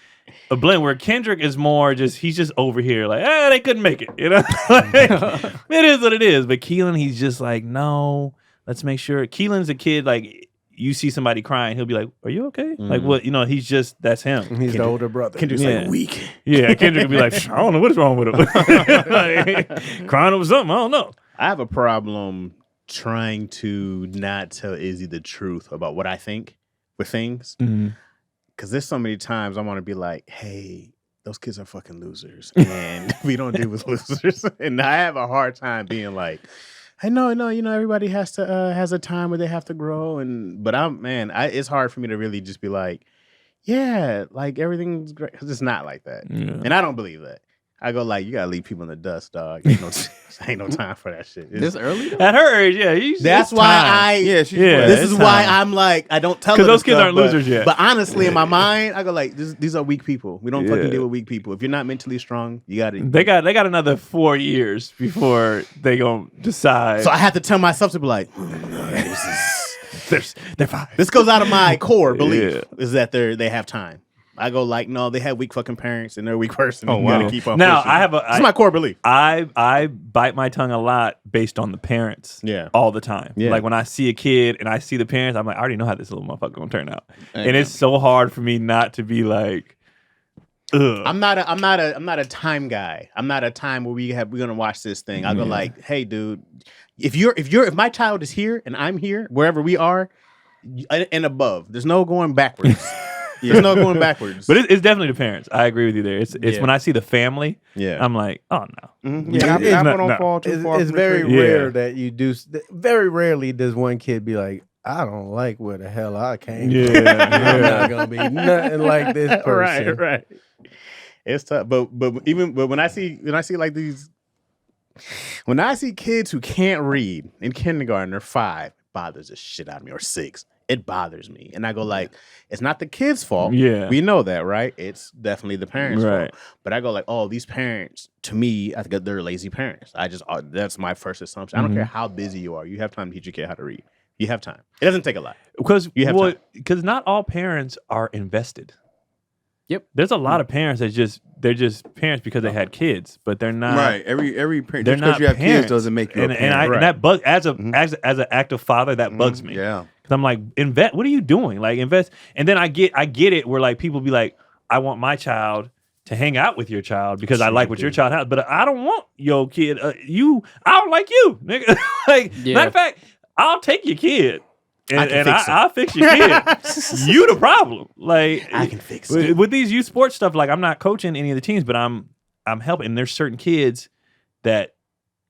a blend where Kendrick is more he's just over here like, they couldn't make it, you know? Like, it is what it is. But Keelan, he's just like, no, let's make sure. Keelan's a kid, like, you see somebody crying, he'll be like, are you okay? Like, what, you know, he's just, that's him. He's the older brother. Kendrick's Yeah. like weak. Yeah, Kendrick will be like, I don't know what is wrong with him. Like, crying over something, I don't know. I have a problem trying to not tell Izzy the truth about what I think with things. Because there's so many times I want to be like, hey, those kids are fucking losers. And we don't deal with losers. And I have a hard time being like, I know, you know, everybody has a time where they have to grow. But it's hard for me to really just be like, yeah, like everything's great. Because it's not like that. Yeah. And I don't believe that. I go like, you gotta leave people in the dust, dog. Ain't no time for that shit. This early? Though? At her age, yeah. That's why Yeah, this is it's why time. I'm like, I don't tell her Because those this kids stuff, aren't but- losers yet. But honestly, in my mind, I go like, these are weak people. We don't fucking Yeah. deal with weak people. If you're not mentally strong, you gotta. They got another 4 years before they gonna decide. So I have to tell myself to be like, they're fine. this goes out of my core belief Yeah. is that they have time. I go like, no, they have weak fucking parents and they're a weak person. Oh, You wow. gotta keep on Now pushing. This is my core belief. I bite my tongue a lot based on the parents. Yeah. All the time. Yeah. Like when I see a kid and I see the parents, I'm like, I already know how this little motherfucker gonna turn out. And it's so hard for me not to be like, ugh. I'm not a time guy. I'm not a time where we're gonna watch this thing. I go like, hey, dude, if my child is here and I'm here, wherever we are, and above, there's no going backwards. There's no going backwards. But it's definitely the parents. I agree with you there. It's Yeah. when I see the family, Yeah. I'm like, oh no. Mhm. Yeah, Yeah, it's apple not- don't no. fall too far. It's from the very tree. rare Yeah. that you do. Very rarely does one kid be like, I don't like where the hell I came from. Yeah, I'm yeah. not gonna be nothing like this person. right. It's tough, but when I see like these, when I see kids who can't read in kindergarten or 5, it bothers the shit out of me, or 6. It bothers me, and I go like, it's not the kid's fault. Yeah. We know that, right? It's definitely the parents' Right. fault. But I go like, oh, these parents, to me, I think they're lazy parents. That's my first assumption. I don't care how busy you are. You have time to teach your kid how to read. You have time. It doesn't take a lot. Because You have time. not all parents are invested. Yep. There's a lot of parents they're just parents because they had kids, but they're not Right. Every parent, They're just because not you have parents. kids doesn't make you a and parent. and that bug as an active father that bugs me. Yeah. Because I'm like, invest. What are you doing? Like invest. And then I get it where like people be like, I want my child to hang out with your child because I like what your child has, but I don't want your kid. I don't like you, nigga. Like Yeah. matter of fact, I'll take your kid. I can fix it. I'll fix your kid. You the problem. Like I can fix it. with these youth sports stuff. Like I'm not coaching any of the teams, but I'm helping. And there's certain kids that,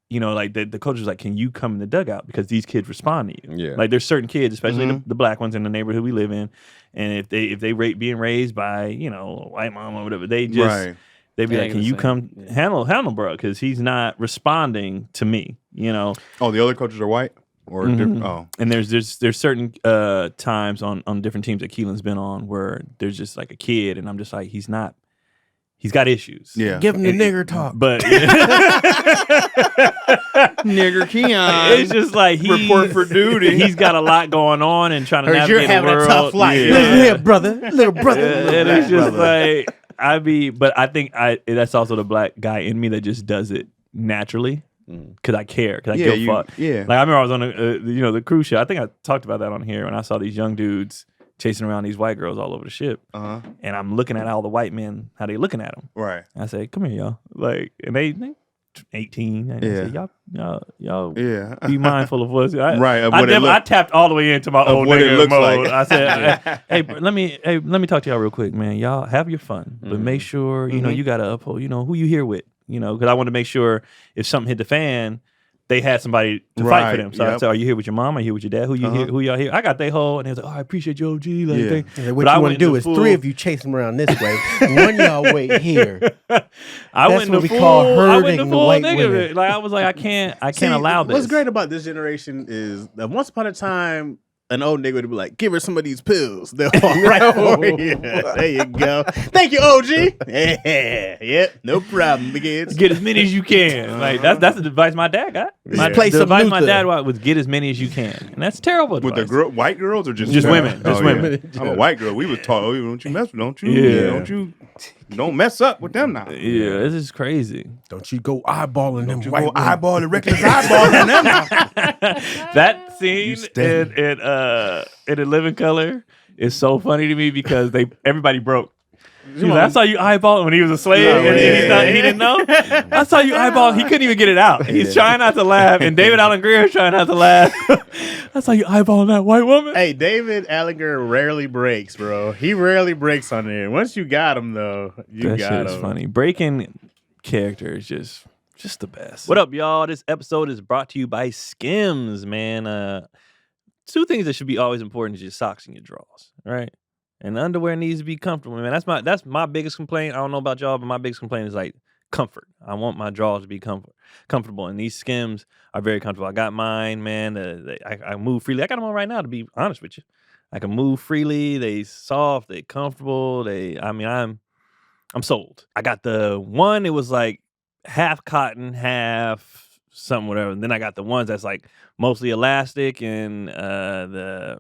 you know, like the coach is like, can you come in the dugout because these kids respond to you. Yeah. Like there's certain kids, especially the black ones in the neighborhood we live in, and if they being raised by, you know, a white mom or whatever, they just Right. they be They like, ain't can gonna you say, come yeah. handle bro because he's not responding to me. You know. Oh, the other coaches are white or different? Oh, And there's certain times on different teams that Keelan's been on where there's just like a kid, and I'm just like, he's got issues. yeah. Give him the nigger talk. But Nigger Keon. it's just like Report for duty. He's got a lot going on and trying to Heard you're navigate the having a world. tough life. Yeah. Listen here, brother, little brother. And it's just like but I think that's also the black guy in me that just does it naturally because I care, because I Yeah, give a you- fuck. yeah. Like I remember I was on the cruise ship. I think I talked about that on here when I saw these young dudes chasing around these white girls all over the ship, Uh-huh. and I'm looking at all the white men how they looking at them. Right. I say, "Come here, y'all!" Like, and they 18, and I say, y'all Yeah. be mindful of what's Right, of what it look- I tapped all the way into my old what it nigga looks mode. like. I said, hey, let me talk to y'all real quick, man. Y'all have your fun, but make sure you know you gotta uphold, you know, who you here with, you know, because I want to make sure if something hit the fan, they had somebody to fight Right, for them. So I yep. said, are you here with your mom? Are you here with your dad? Who you here? Who y'all here? I got they whole, and they was like, oh, I appreciate you, OG. Like, Yeah. they, What but I you want went to do into is full- 3 of you chase him around this way. One y'all wait here. I That's went what to we full. call I went herding to the full white nigga. women. Like I was like, I can't See, allow this. What's great about this generation is that once upon a time, an old nigga would be like, give her some of these pills. They'll walk right for you. There you go. Thank you, OG. Yeah, yep, no problem, kids. Get as many as you can. Like that's the advice my dad got. Yeah. Play The some advice my Luther. dad got was get as many as you can, and that's terrible With the advice. white girls or just women? Just women. I'm a white girl. We was taught, oh, don't you mess with, don't you? Yeah. Don't mess up with them now. Yeah, this is crazy. Don't you go eyeballing them You white go women. eyeball the reckless eyeballing them now. That scene steady. in A Living Color is so funny to me because everybody broke. He was like, I saw you eyeball when he was a slave and he didn't know. I saw you eyeball. He couldn't even get it out. He's trying not to laugh, and David Allen Greer is trying not to laugh. I saw you eyeballing that white woman. Hey, David Allinger rarely breaks, bro. He rarely breaks on there. Once you got him, though, you That got shit him. is funny. Breaking character is just the best. What up, y'all? This episode is brought to you by Skims, man. Two things that should be always important is your socks and your drawers, right? And the underwear needs to be comfortable, man. That's my biggest complaint. I don't know about y'all, but my biggest complaint is like comfort. I want my drawers to be comfortable, and these Skims are very comfortable. I got mine, man. I move freely. I got them on right now, to be honest with you. I can move freely. They soft. They comfortable. I'm sold. I got the one. It was like half cotton, half something, whatever. And then I got the ones that's like mostly elastic and I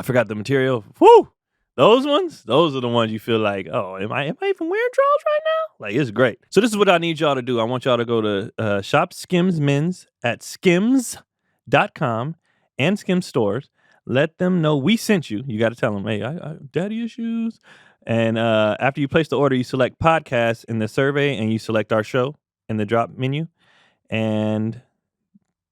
forgot the material. Woo! Those are the ones you feel like, oh, am I even wearing drawers right now? Like, it's great. So this is what I need y'all to do. I want y'all to go to shop Skims Men's at skims.com and Skims stores. Let them know we sent you. You got to tell them, hey, I daddy issues. And after you place the order, you select podcast in the survey and you select our show in the drop menu. And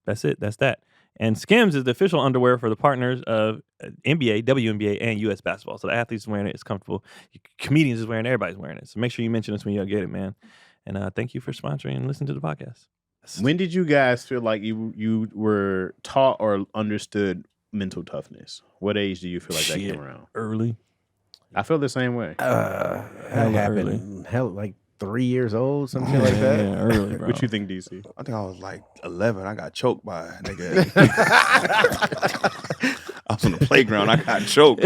that's it. That's that. And Skims is the official underwear for the partners of NBA, WNBA, and U.S. basketball. So the athletes are wearing it. It's comfortable. Comedians is wearing it. Everybody's wearing it. So make sure you mention us when you get it, man. And thank you for sponsoring and listening to the podcast. When did you guys feel like you were taught or understood mental toughness? What age do you feel like that came around? Early. I feel the same way. That happened. Hell, like 3 years old, something like that. Yeah, early, bro. What you think, DC? I think I was like 11. I got choked by a nigga. I was on the playground. I got choked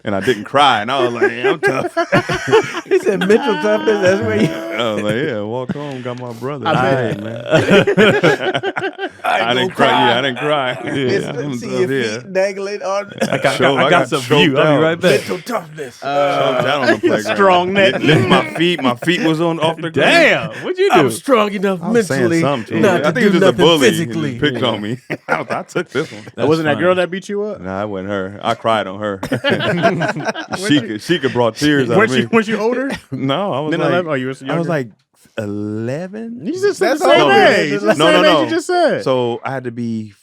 and I didn't cry. And I was like, yeah, I'm tough. He said mental toughness. That's where you. I was like, yeah, walk home. Got my brother. I Man. I didn't cry. Yeah, I didn't cry. Listen, see your feet dangling on. I got some view. I'll be right back. Mental toughness. Choked out on the playground. Strong neck. Lift my feet. My feet was off the ground. Damn. What'd you do? I'm strong enough I was mentally saying something to him. not I to think it do was just a nothing bully. physically. He picked on me. I took this one. That's wasn't that funny. girl that beat you up? Nah, it wasn't her. I cried on her. she could brought tears out of me. Was you older? No, I was Then like 11? Oh, you were I was younger? like 11. You just said That's the same all age. it is. That's the No, same no, age no. you just said. So I had to be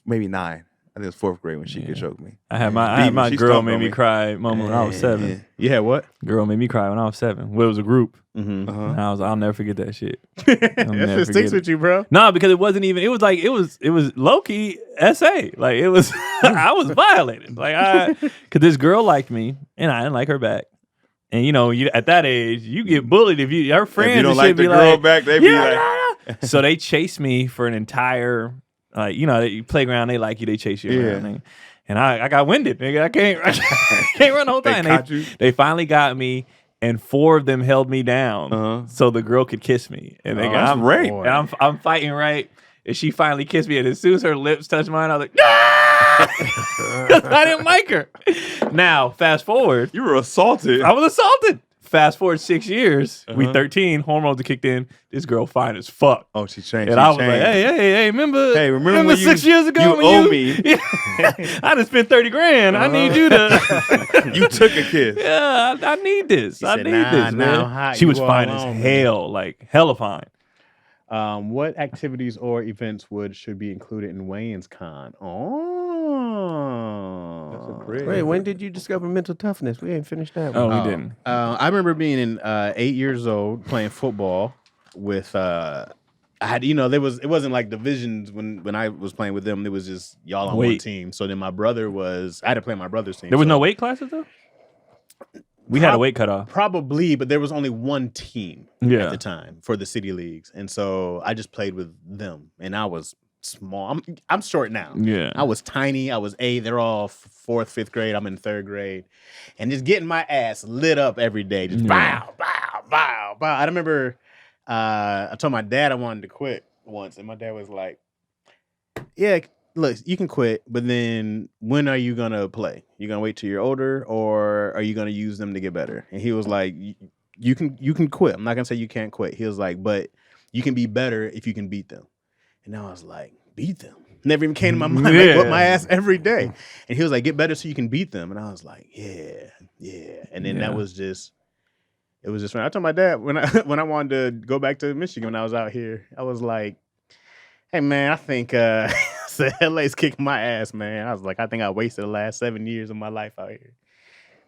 maybe 9. I think it was 4th grade when she could choke me. I had my She girl stomped made on me me. cry moment when I was 7. You had what? Girl made me cry when I was 7. Well, it was a group. Mm-hmm. And I was like, I'll never forget that shit. That never shit sticks forget with you, bro. No, because it wasn't even. It was like it was low key essay. Like it was. I was violated. Like because this girl liked me and I didn't like her back. And you know, at that age, you get bullied if her friends. If you don't and like shit the be girl like, back, they be yeah, like, nah, nah. So they chased me for an entire. Playground. They like you. They chase you around. Yeah. Nigga. And I got winded. Nigga, I can't run the whole They time. caught you? They finally got me. And 4 of them held me down Uh-huh. so the girl could kiss me. And they that's rape. And I'm fighting right. And she finally kissed me. And as soon as her lips touched mine, I was like, ah! I didn't like her. Now, fast forward. you were assaulted. I was assaulted. Fast forward 6 years. We Uh-huh. 13. Hormones had kicked in. This girl fine as fuck. Oh, she changed. And she I was changed. like, hey, remember? Hey, remember when 6 years ago you when owe me. Yeah. I done spent 30 grand. I need you to. You took a kiss. Yeah, I need this. I said, need nah, this, nah, man. I'm hot. She You was all fine as alone, man. hell, like hella fine. What activities or events should be included in Wayne's Con? Oh, Wait, when did you discover mental toughness? We ain't finished that one. Oh, we didn't. I remember being in 8 years old playing football with. I had, it wasn't like divisions when I was playing with them. It was just y'all on one Wait. team. So then my brother I had to play my brother's team. There was so- no weight classes though. We had a weight cutoff. Probably, but there was only one team Yeah. at the time for the city leagues, and so I just played with them, and I was small. I'm short now. Yeah. I was tiny. I was 8. They're all 4th, 5th grade. I'm in 3rd grade, and just getting my ass lit up every day. Just bow, bow, bow, bow. I remember I told my dad I wanted to quit once, and my dad was like, "Yeah, look, you can quit, but then when are you gonna play? You gonna wait till you're older, or are you gonna use them to get better?" And he was like, "You can quit. I'm not gonna say you can't quit." He was like, "But you can be better if you can beat them." And I was like, "Beat them?" Never even came to my mind. Yeah. I whip my ass every day. And he was like, "Get better so you can beat them." And I was like, "Yeah." And then that was just. It was just. I told my dad when I wanted to go back to Michigan when I was out here, I was like, "Hey man, I think LA's kicking my ass, man." I was like, "I think I wasted the last 7 years of my life out here."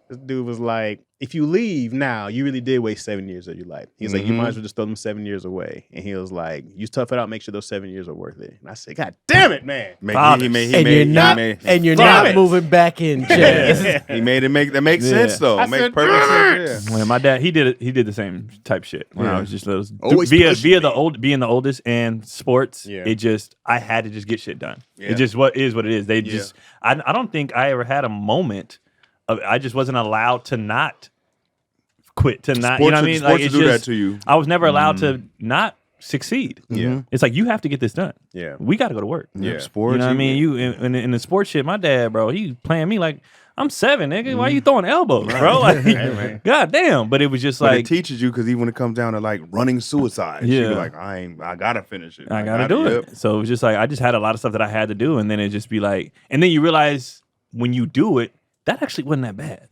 This dude was like, "If you leave now, you really did waste 7 years of your life." He's like, "You might as well just throw them 7 years away." And he was like, "You tough it out, make sure those 7 years are worth it." And I said, "God damn it, man!" And you're not moving back in, Chaz. He made it make that makes sense though. I Make said, perfect sense. Yeah. Well, my dad, he did the same type shit when I was just little. Always being pushing being the oldest and sports, Yeah. it just I had to just get shit done. Yeah. It just what it is. They just I don't think I ever had a moment of I just wasn't allowed to not quit to not. You know what I mean? Sports it's do just, that to you. I was never allowed to not succeed. Yeah. It's like you have to get this done. Yeah. We got to go to work. Yeah. Sports. You know what I mean? You in the sports shit, my dad, bro, he playing me like I'm 7, nigga. Why you throwing elbows, bro? Like, God damn. But it was just But like it teaches you because even when it comes down to like running suicide, Yeah. you be like, I gotta finish it. I gotta do it. So it was just like I just had a lot of stuff that I had to do, and then it just be like, and then you realize when you do it, that actually wasn't that bad.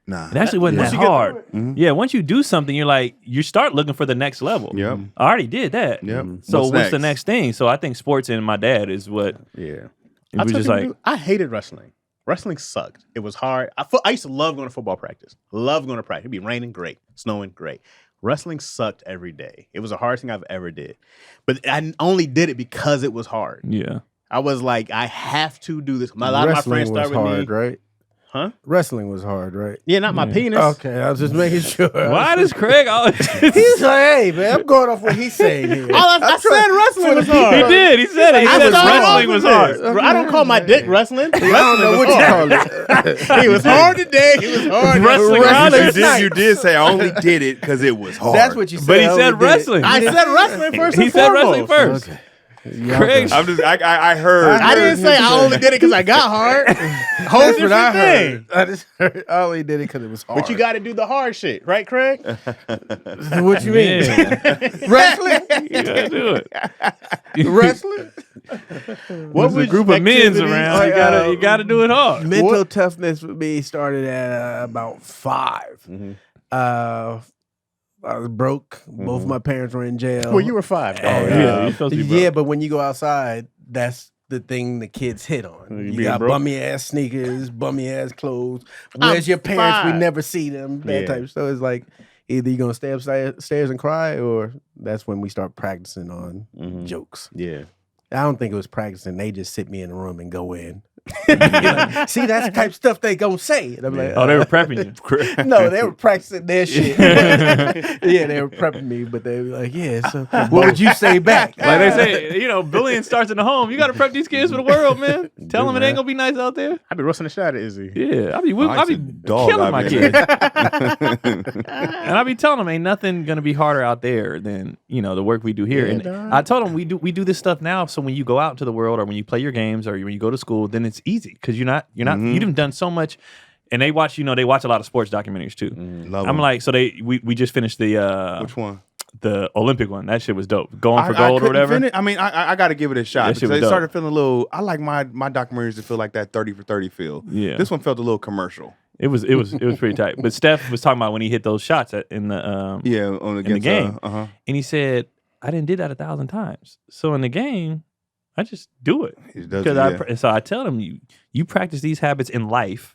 Nah. It actually wasn't that hard. Yeah, once you do something, you're like you start looking for the next level. Yep. I already did that. Yep. So What's what's the next? next thing? So I think sports and my dad is what Yeah. it was just like. I hated wrestling. Wrestling sucked. It was hard. I used to love going to football practice. Love going to practice. It'd be raining, great. Snowing, great. Wrestling sucked every day. It was the hardest thing I've ever did. But I only did it because it was hard. Yeah. I was like, I have to do this. A lot of my friends started with hard, me. right? Huh? Wrestling was hard, right? Yeah, not my penis. Okay, I was just making sure. Why does Craig always? He's like, hey man, I'm going off what he's saying here. I said wrestling was hard. He did. He said it. He I said started wrestling off was with hard. this. I don't call my dick wrestling. I don't know what you call it. He was hard today. He was hard. Wrestling around You is did say I only did it because it was hard. That's what you said. But he I said only did it. wrestling. I said wrestling first. He and said foremost. wrestling first. Okay. Craig, I'm just I heard. I didn't say I only did it because I got hard. Whole That's what I different heard. thing. I just heard. I only did it because it was hard. But you got to do the hard shit, right, Craig? What you mean? Wrestling? you gotta do it. Wrestling? What There's a group of men's activities- around. You gotta do it hard. Mental toughness with me started at about 5. I was broke. Both of my parents were in jail. Well, you were 5. And, dog. Yeah, you're supposed to be broke. yeah, but when you go outside, that's the thing the kids hit on. You You being got broke? bummy ass sneakers, bummy ass clothes. Where's your parents? 5. We never see them. That Yeah. type. So it's like either you're gonna stay upstairs and cry, or that's when we start practicing on jokes. Yeah. I don't think it was practicing. They just sit me in the room and go in. Like, see, that's the type of stuff they gonna say. And I'm like, Oh, they were prepping you. no, they were practicing their shit. Yeah, they were prepping me, but they were like, yeah, so what would you say back? Like they say, bullying starts in the home. You got to prep these kids for the world, man. Tell them it ain't gonna be nice out there. I be roasting the shot at Izzy. Yeah, I be Mike's a dog killing out my there. kids, and I be telling them ain't nothing gonna be harder out there than the work we do here. And dog. I told them we do this stuff now. So when you go out into the world, or when you play your games, or when you go to school, then it's easy because you're not you've done so much. And they watch a lot of sports documentaries too. Love I'm 'em. like, so we just finished the Which one? the Olympic one. That shit was dope. Going for I gold or couldn't whatever. finish- I mean, I got to give it a shot. That shit Because was it dope. started feeling a little. I like my documentaries to feel like that 30 for 30 feel. Yeah. This one felt a little commercial. It was pretty tight. But Steph was talking about when he hit those shots in the Yeah, on in the game, uh-huh. and he said, "I didn't do that 1,000 times. So in the game, I just do it He does, because yeah. so I tell them you practice these habits in life,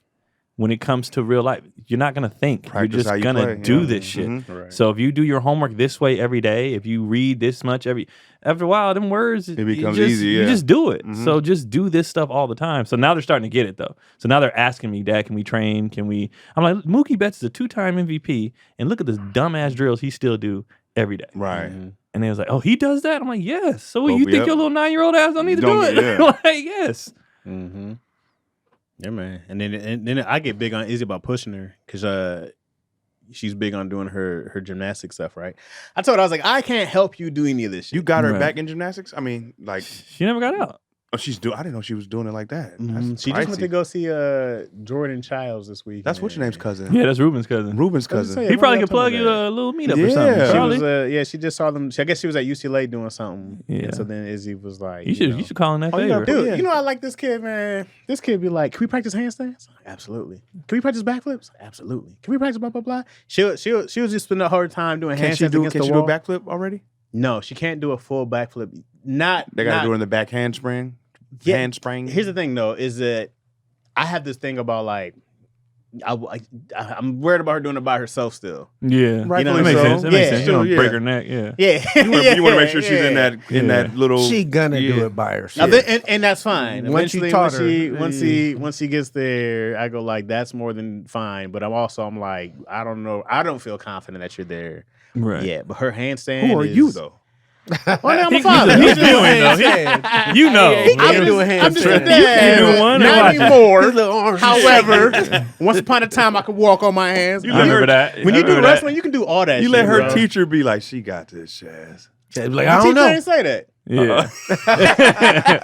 when it comes to real life. You're not gonna think. Practice you're how just you gonna play, do yeah. this shit. Right. So if you do your homework this way every day, if you read this much after a while, them words It becomes you just, easy, You yeah. just do it. So just do this stuff all the time. So now they're starting to get it though. So now they're asking me, Dad, can we train? Can we? I'm like, Mookie Betts is a 2-time MVP, and look at this dumbass drills he still do every day. Right. And they was like, oh, he does that? I'm like, yes. So Oh, you think yep. your little 9-year-old ass don't need to Don't- do it? yeah. Like, yes. Mm-hmm. Yeah, man. And then I get big on Izzy about pushing her because she's big on doing her gymnastic stuff, right? I told her, I was like, I can't help you do any of this shit. You got her Right. back in gymnastics? I mean, like, She never got out. I didn't know she was doing it like that. Mhm. That's She just went pricey. to go see Jordan Childs this week. That's what's your name's cousin? Yeah, that's Ruben's cousin. Ruben's I was just cousin. saying, He probably what could y'all plug talking you about? a little meetup or Yeah. something. She Probably. was, she just saw them. I guess she was at UCLA doing something. Yeah. And so then Izzy was like, You should call in that Oh, you favor. gotta Dude, Yeah. you know I like this kid, man. This kid be like, can we practice handstands? Absolutely. Can we practice backflips? Absolutely. Can we practice blah blah blah? She was just spending her time doing Can handstands she do against the a wall. backflip already? No, she can't do a full backflip. They got to do it in the back handspring. Yeah. Handspring. Here's the thing, though, is that I have this thing about like I'm worried about her doing it by herself still. Yeah. Rightfully You know That makes so. sense. That makes Yeah, sense. You sure, don't yeah. break her neck. Yeah. Yeah, You want to make sure she's in that Yeah. little. She gonna do Yeah. it by Now, herself. and that's fine. Once you Eventually, taught once she gets there, I go like, that's more than fine. But I'm like, I don't know. I don't feel confident that you're there Right. yet. But her handstand. Who are is, you though? Well, I'm a He's father. doing though. handstand. You know. He I'm can do a I'm just a handstand. dad. You can do one or Not watch it. anymore. His little arms are However, shaking. once upon a time, I could walk on my hands. I remember that. When I you do remember that. wrestling, you can do all that. You shit, let her bro. teacher be like, she got this, Chaz. She's like, My I don't teacher know. didn't say that. Yeah.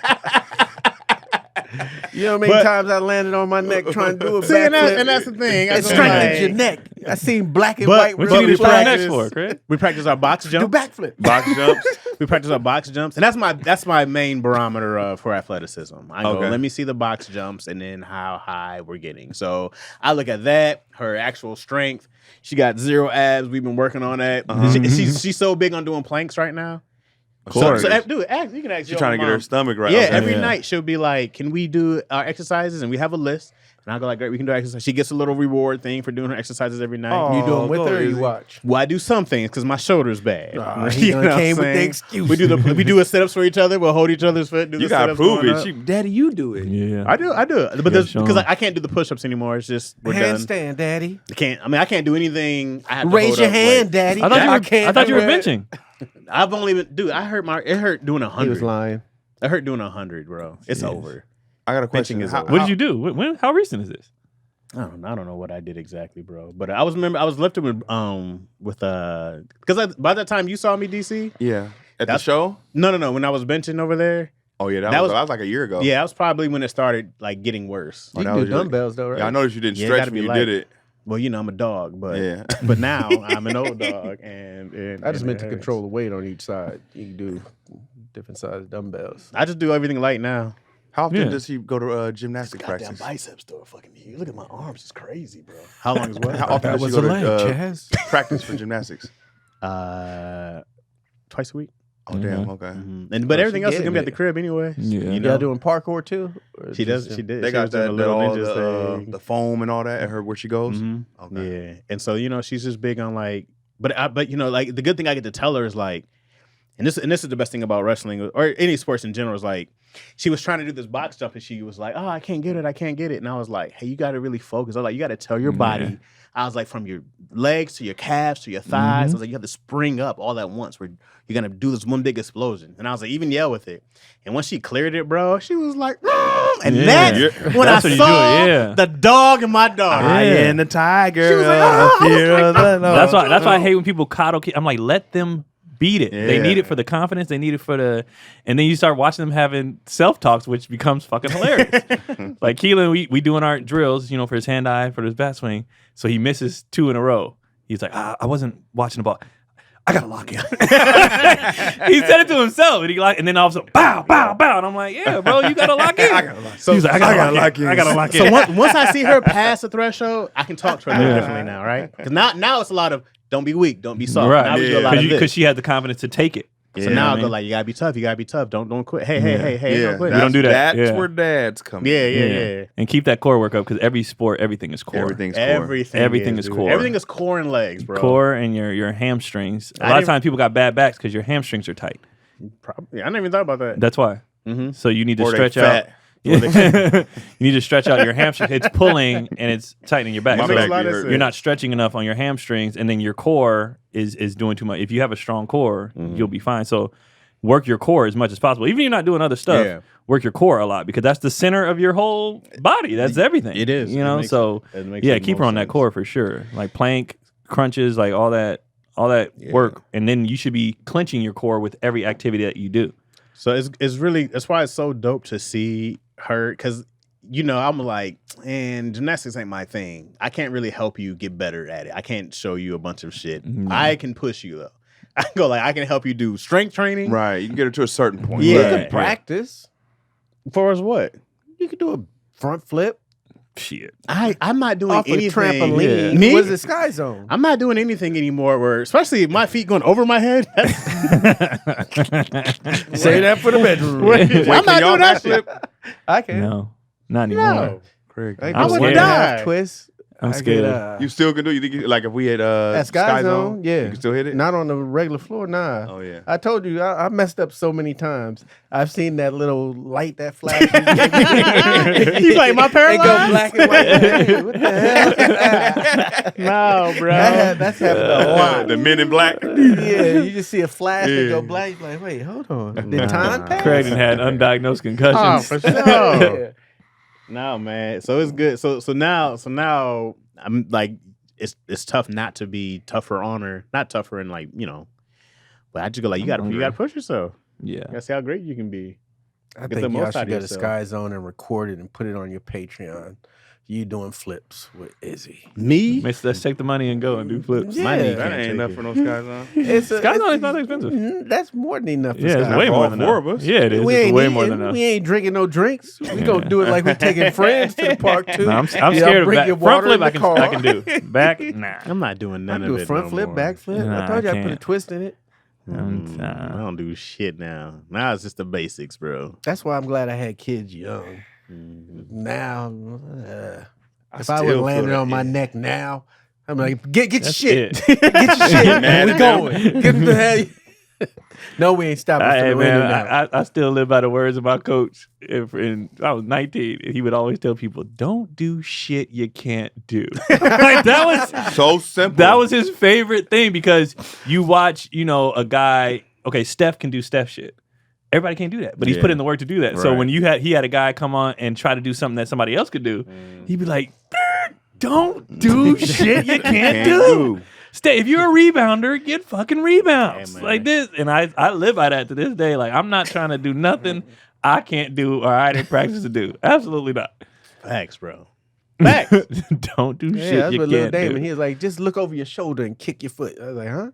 You know how many But- times I landed on my neck trying to do a See, backflip? and that's the thing. I It go strengthens like- your neck. I seen black and But- white. What But you need we to put her next practice- for, Chris? We practice our box do jumps. backflip. Box jumps. We practice our box jumps, and that's my main barometer for athleticism. I go, Okay. let me see the box jumps, and then how high we're getting. So I look at that, her actual strength. She got 0 abs. We've been working on that. She's so big on doing planks right now. Of So, course. dude, you can ask. She's trying to get her stomach right. Yeah, Okay. every Yeah. night she'll be like, "Can we do our exercises?" And we have a list. And I go like, "Great, we can do exercise." She gets a little reward thing for doing her exercises every night. Oh. You do them with go her or you easy. watch? Well, I do some things because my shoulder's bad. He done what I'm came with the saying? excuse. We do a sit-ups for each other. We'll hold each other's foot. Do You the gotta sit-ups prove going it. up. She, Daddy, you do it. Yeah. I do. But gotta there's, show because 'em. I can't do the push-ups anymore. It's just we're done. Handstand, daddy. I can't do anything. I have to Raise hold your up hand, weight. daddy. I thought you were do it. benching. I've only been, dude. It hurt doing He was 100. lying. It hurt doing 100, bro. It's Jeez. over. I got a question. is How- over. What did you do? When? How recent is this? I don't know what I did exactly, bro. But I was lifting with because by that time you saw me, DC. Yeah. At the That's- show? No. When I was benching over there, Oh, yeah. That That was- was like a year ago. yeah, that was probably when it started like getting worse. Oh, You that can do was your- dumbbells though, right? Yeah, I noticed you didn't Yeah, it stretch gotta when be you light. did it. Well, I'm a dog, but Yeah. but now I'm an old dog, and I just and meant it to hurts. control the weight on each side. You can do different size dumbbells. I just do everything light now. How often Yeah. does he go to gymnastic Goddamn practice? biceps though, fucking huge. Look at my arms, it's crazy, bro. How long is what? How often That does was she a go leg, to Chaz. practice for gymnastics? Twice a week. Oh, damn. Okay. But everything she else is gonna be getting at the it. crib anyway. Yeah. You Y'all know, doing parkour too? Or she just- does. She did. They She got was doing that, a little all ninja thing. the foam and all that at her where she goes. Mhm. Okay. Yeah, and so she's just big on like, but like the good thing I get to tell her is like, and this is the best thing about wrestling or any sports in general is like, she was trying to do this box jump and she was like, oh, I can't get it, and I was like, hey, you got to really focus. I was like, you got to tell your body. I was like, from your legs to your calves to your thighs. I was like, you have to spring up all at once. Where you're gonna do this one big explosion. And I was like, even yell with it. And once she cleared it, bro, she was like, and Yeah. that's when That's I what you saw do, yeah. the dog in my dog. I am the tiger. She was like, "Oh." That's why I hate when people coddle kids. I'm like, let them beat it. They need Yeah. it for the confidence. They need it for the, and then you start watching them having self talks, which becomes fucking hilarious. Like Keelan, we doing our drills, for his hand eye for his bat swing, so he misses 2 in a row. He's like, I wasn't watching the ball. I gotta lock in. He said it to himself, and then all of a sudden, bow, bow, bow, and I'm like, yeah, bro, you gotta lock in. So he's like, I gotta lock in. I gotta lock in. So once I see her pass the threshold, I can talk to her a little differently now, right? Because now it's a lot of don't be weak, don't be soft. Right. Now we do a lot of this. Because she had the confidence to take it. So now I go like, you gotta be tough. You gotta be tough. Don't quit. Hey, don't quit. We don't do that. That's Yeah. where dads come in. Yeah. And keep that core work up because every sport, everything is core. Everything's core. Everything is dude. core. Everything is core and legs, bro. Core and your hamstrings. A I lot of didn't- times people got bad backs because your hamstrings are tight. Probably. I never even thought about that. That's why. Mm-hmm. So you need to Or they stretch out. fat. You need to stretch out your hamstrings. It's pulling and it's tightening your back. My So makes a back lot be of hurt. sense. you're not stretching enough on your hamstrings, and then your core is doing too much. If you have a strong core, you'll be fine. So work your core as much as possible. Even if you're not doing other stuff, Yeah. work your core a lot because that's the center of your whole body. That's everything. It is. You It know, makes- so it makes yeah, the keep her most on that sense. core for sure. Like plank, crunches, like all that work, and then you should be clenching your core with every activity that you do. So it's really that's why it's so dope to see her because I'm like, and gymnastics ain't my thing. I can't really help you get better at it. I can't show you a bunch of shit. I can push you though. I can go like I can help you do strength training. Right. You can get her to a certain point. Yeah. You Right. can practice. For us what? You could do a front flip Shit. I'm not doing off a anything. trampoline. Me? Was it Sky Zone? I'm not doing anything anymore where especially my feet going over my head. Say that for the bedroom. I'm Wait, not can y'all doing that shit. backflip? I can. No, not anymore. No. Craig. I I'm can do scared. one half twist. I'm I scared. get, You still can do. You think like if we had at Sky Zone, yeah. you can still hit it. Not on the regular floor, nah. Oh yeah. I told you, I messed up so many times. I've seen that little light that flashes. He's like, "Am I It paralyzed?" go black and white. Hey, what the hell? No, bro. That's happened a lot. The Men in Black. Yeah, you just see a flash and go Yeah. black. You're like, wait, hold on. Did time pass? Craig had undiagnosed Oh, concussions. for sure. Yeah. No, man. So it's good. So now I'm like it's tough not to be tougher on her. Not tougher and like, but I just go like you gotta push yourself. Yeah. You gotta see how great you can be. I Get the think y'all most out should of go to yourself. Sky Zone and record it and put it on your Patreon. You doing flips with Izzy. Me? Let's take the money and go and do flips. Yeah. My knee That can't ain't take enough it. for no Sky Zone. Sky Zone is not expensive. That's more than enough. For Yeah, it's Sky way Zone. more all than four enough. of us. Yeah, it is. We It's ain't way more eating, than enough. we ain't drinking no drinks. We gonna do it like we taking friends to the park too. No, I'm Y'all scared of bring back. your Front water flip in I the can car. do. Back, nah. I'm not doing I none do of a it. front no flip, more. back flip. Nah, I told you I I put a can't. twist in it. I don't do shit now. Now it's just the basics, bro. That's why I'm glad I had kids young. Now, if I still would feel landed that, on my yeah. neck now, I'm like, get your That's shit. it. Get your shit. Mad We at them. going. Get the hell. No, we ain't stopping. Hey, for the man, window now. I still live by the words of my coach. I was 19, and he would always tell people, "Don't do shit you can't do." Like that was So simple. that was his favorite thing because you watch, a guy. Okay, Steph can do Steph shit. Everybody can't do that, but he's put in the work to do that. So Right. when he had a guy come on and try to do something that somebody else could do, he'd be like, "Don't do shit you can't do. Stay. If you're a rebounder, get fucking rebounds Yeah, man. like this." And I live by that to this day. Like I'm not trying to do nothing I can't do or I didn't practice to do. Absolutely not. Facts, bro. Facts. Don't do Yeah, shit that's you what Lil can't Damon. do. He was like, just look over your shoulder and kick your foot. I was like, huh?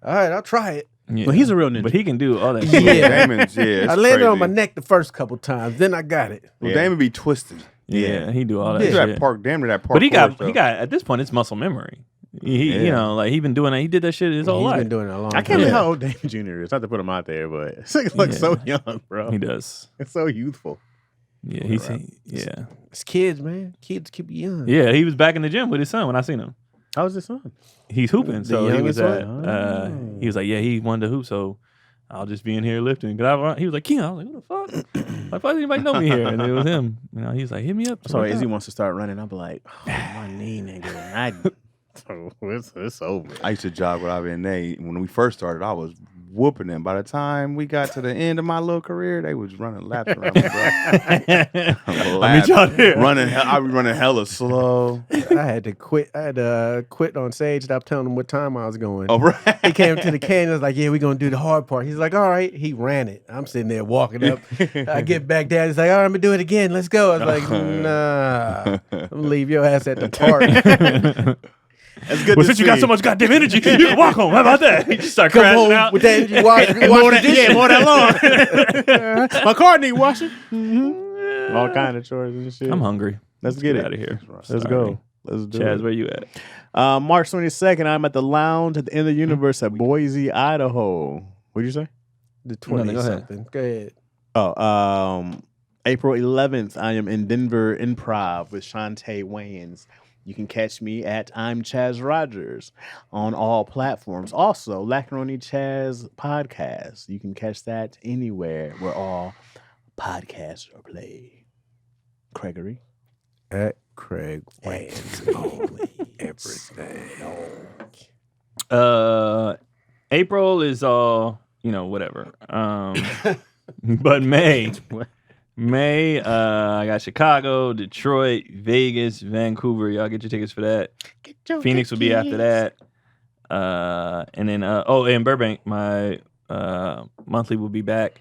All right, I'll try it. Yeah. Well, he's a real ninja. But he can do all that. Yeah. shit. Damon's, it's I landed on crazy. my neck the first couple times. Then I got it. Well, Damon be twisted. Yeah, he do all that He's shit. that park, damn near that park. But he got at this point it's muscle memory. He like he been doing that. He did that shit his whole He's life. been doing it a long I time. can't believe how old Damon Jr. is. Not to put him out there, but it's like looks Yeah. so young, bro. He does. It's so youthful. Yeah, yeah. It's kids, man. Kids keep you young. Yeah, he was back in the gym with his son when I seen him. How's his son? He's hooping, The so he was youngest at. one? He was like, yeah, he wanted to hoop, so I'll just be in here lifting. He was like, Keon, I was like, who the fuck? Like, why does anybody know me here? And it was him. He was like, hit me up. So Izzy wants to start running. I'll be like, oh, my knee, nigga. It's over. I used to jog with IBNA. When we first started, I was whooping them. By the time we got to the end of my little career, they was running laps around me, bro. I meet y'all there. I be running hella slow. I had to quit. I had to quit on stage. Stop telling him what time I was going. Oh, right. He came to the canyon. Was like, "Yeah, we're gonna do the hard part." He's like, "All right." He ran it. I'm sitting there walking up. I get back down. He's like, "All right, I'm gonna do it again. Let's go." I was like, "Nah, I'm gonna leave your ass at the park." It's good Well, to since you got see. so much goddamn energy, you can walk home. How about that? You just start Come crashing home out. with that energy. Wash more the than, dishes. yeah, more that long. My car need washing. All kind of chores and shit. I'm hungry. Let's get it out of here. Let's go. Let's do Chaz, it. where you at? March 22nd, I'm at the Lounge at the End of the Universe at Boise, Idaho. What'd you say? the No, 20 go ahead. something. Go ahead. April 11th, I am in Denver Improv with Shantae Wayans. You can catch me at I'm Chaz Rogers on all platforms. Also, Lacaroni Chaz podcast. You can catch that anywhere where all podcasts are played. Gregory. At Craig Wayans only. Everything. April is all, whatever. But May, I got Chicago, Detroit, Vegas, Vancouver. Y'all get your tickets for that. Phoenix will be after that. And then, and Burbank, my monthly will be back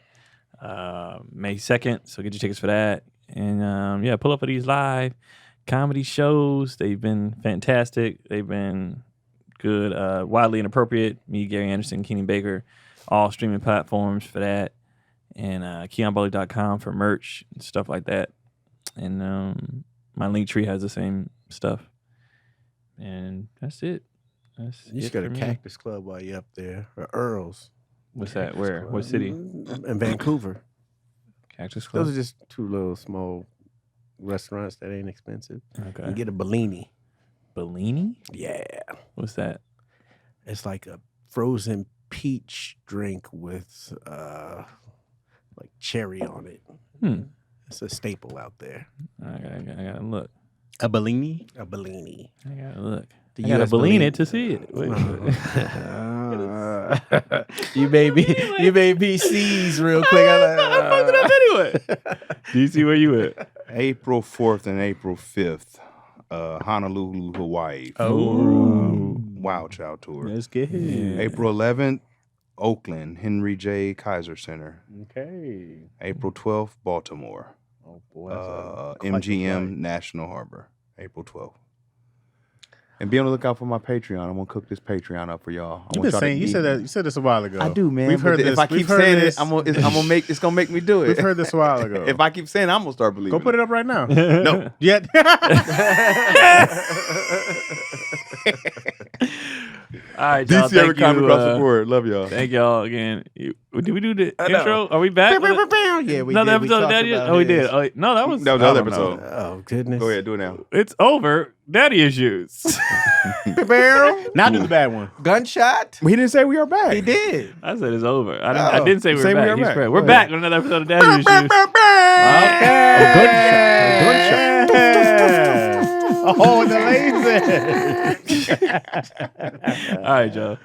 May 2nd. So get your tickets for that. And pull up for these live comedy shows. They've been fantastic. They've been good. Wildly Inappropriate. Me, Gary Anderson, Keenan Baker. All streaming platforms for that. And KeonBully.com for merch and stuff like that. And my Linktree has the same stuff. And that's it. You just go to Cactus Club while you're up there. Or Earl's. What's that? Where? What city? In Vancouver. Cactus Club? Those are just two little small restaurants that ain't expensive. Okay. You get a Bellini. Bellini? Yeah. What's that? It's like a frozen peach drink with like cherry on it. It's a staple out there. I gotta look. A Bellini? A Bellini. I gotta look. The I gotta US Bellini Bellini. it to see it. Wait. You made me seize real quick. I fucked it up anyway. DC, where you at? April 4th and April 5th, Honolulu, Hawaii. Oh. Wow Chow Tour. Let's get it. Yeah. April 11th, Oakland, Henry J. Kaiser Center. Okay. April 12th, Baltimore. Oh, boy. That's a MGM National Harbor, April 12th. And be on the lookout for my Patreon. I'm gonna cook this Patreon up for y'all. You've been saying you said this a while ago. I do, man. We've heard this. If I keep saying it, it's gonna make me do it. We've heard this a while ago. If I keep saying it, I'm gonna start believing. Go put it up right now. No. Yet. All right, y'all. DC ever Thank come you. across the board. Love y'all. Thank y'all again. Did we do the intro? Are we back? Yeah, we Another did. We episode of talked Daddy? about Oh, we his. did. Oh, no, that was That was the I other don't know. episode. Oh, goodness. Go ahead, do it now. It's over. Daddy issues. Barrel. Now do the bad one. Gunshot. He didn't say we are back. He did. I said it's over. I didn't say we Say were we back. are He's back. correct. We're Go back ahead. with another episode of Daddy issues. A gunshot. Oh, the laser. All right, Joe.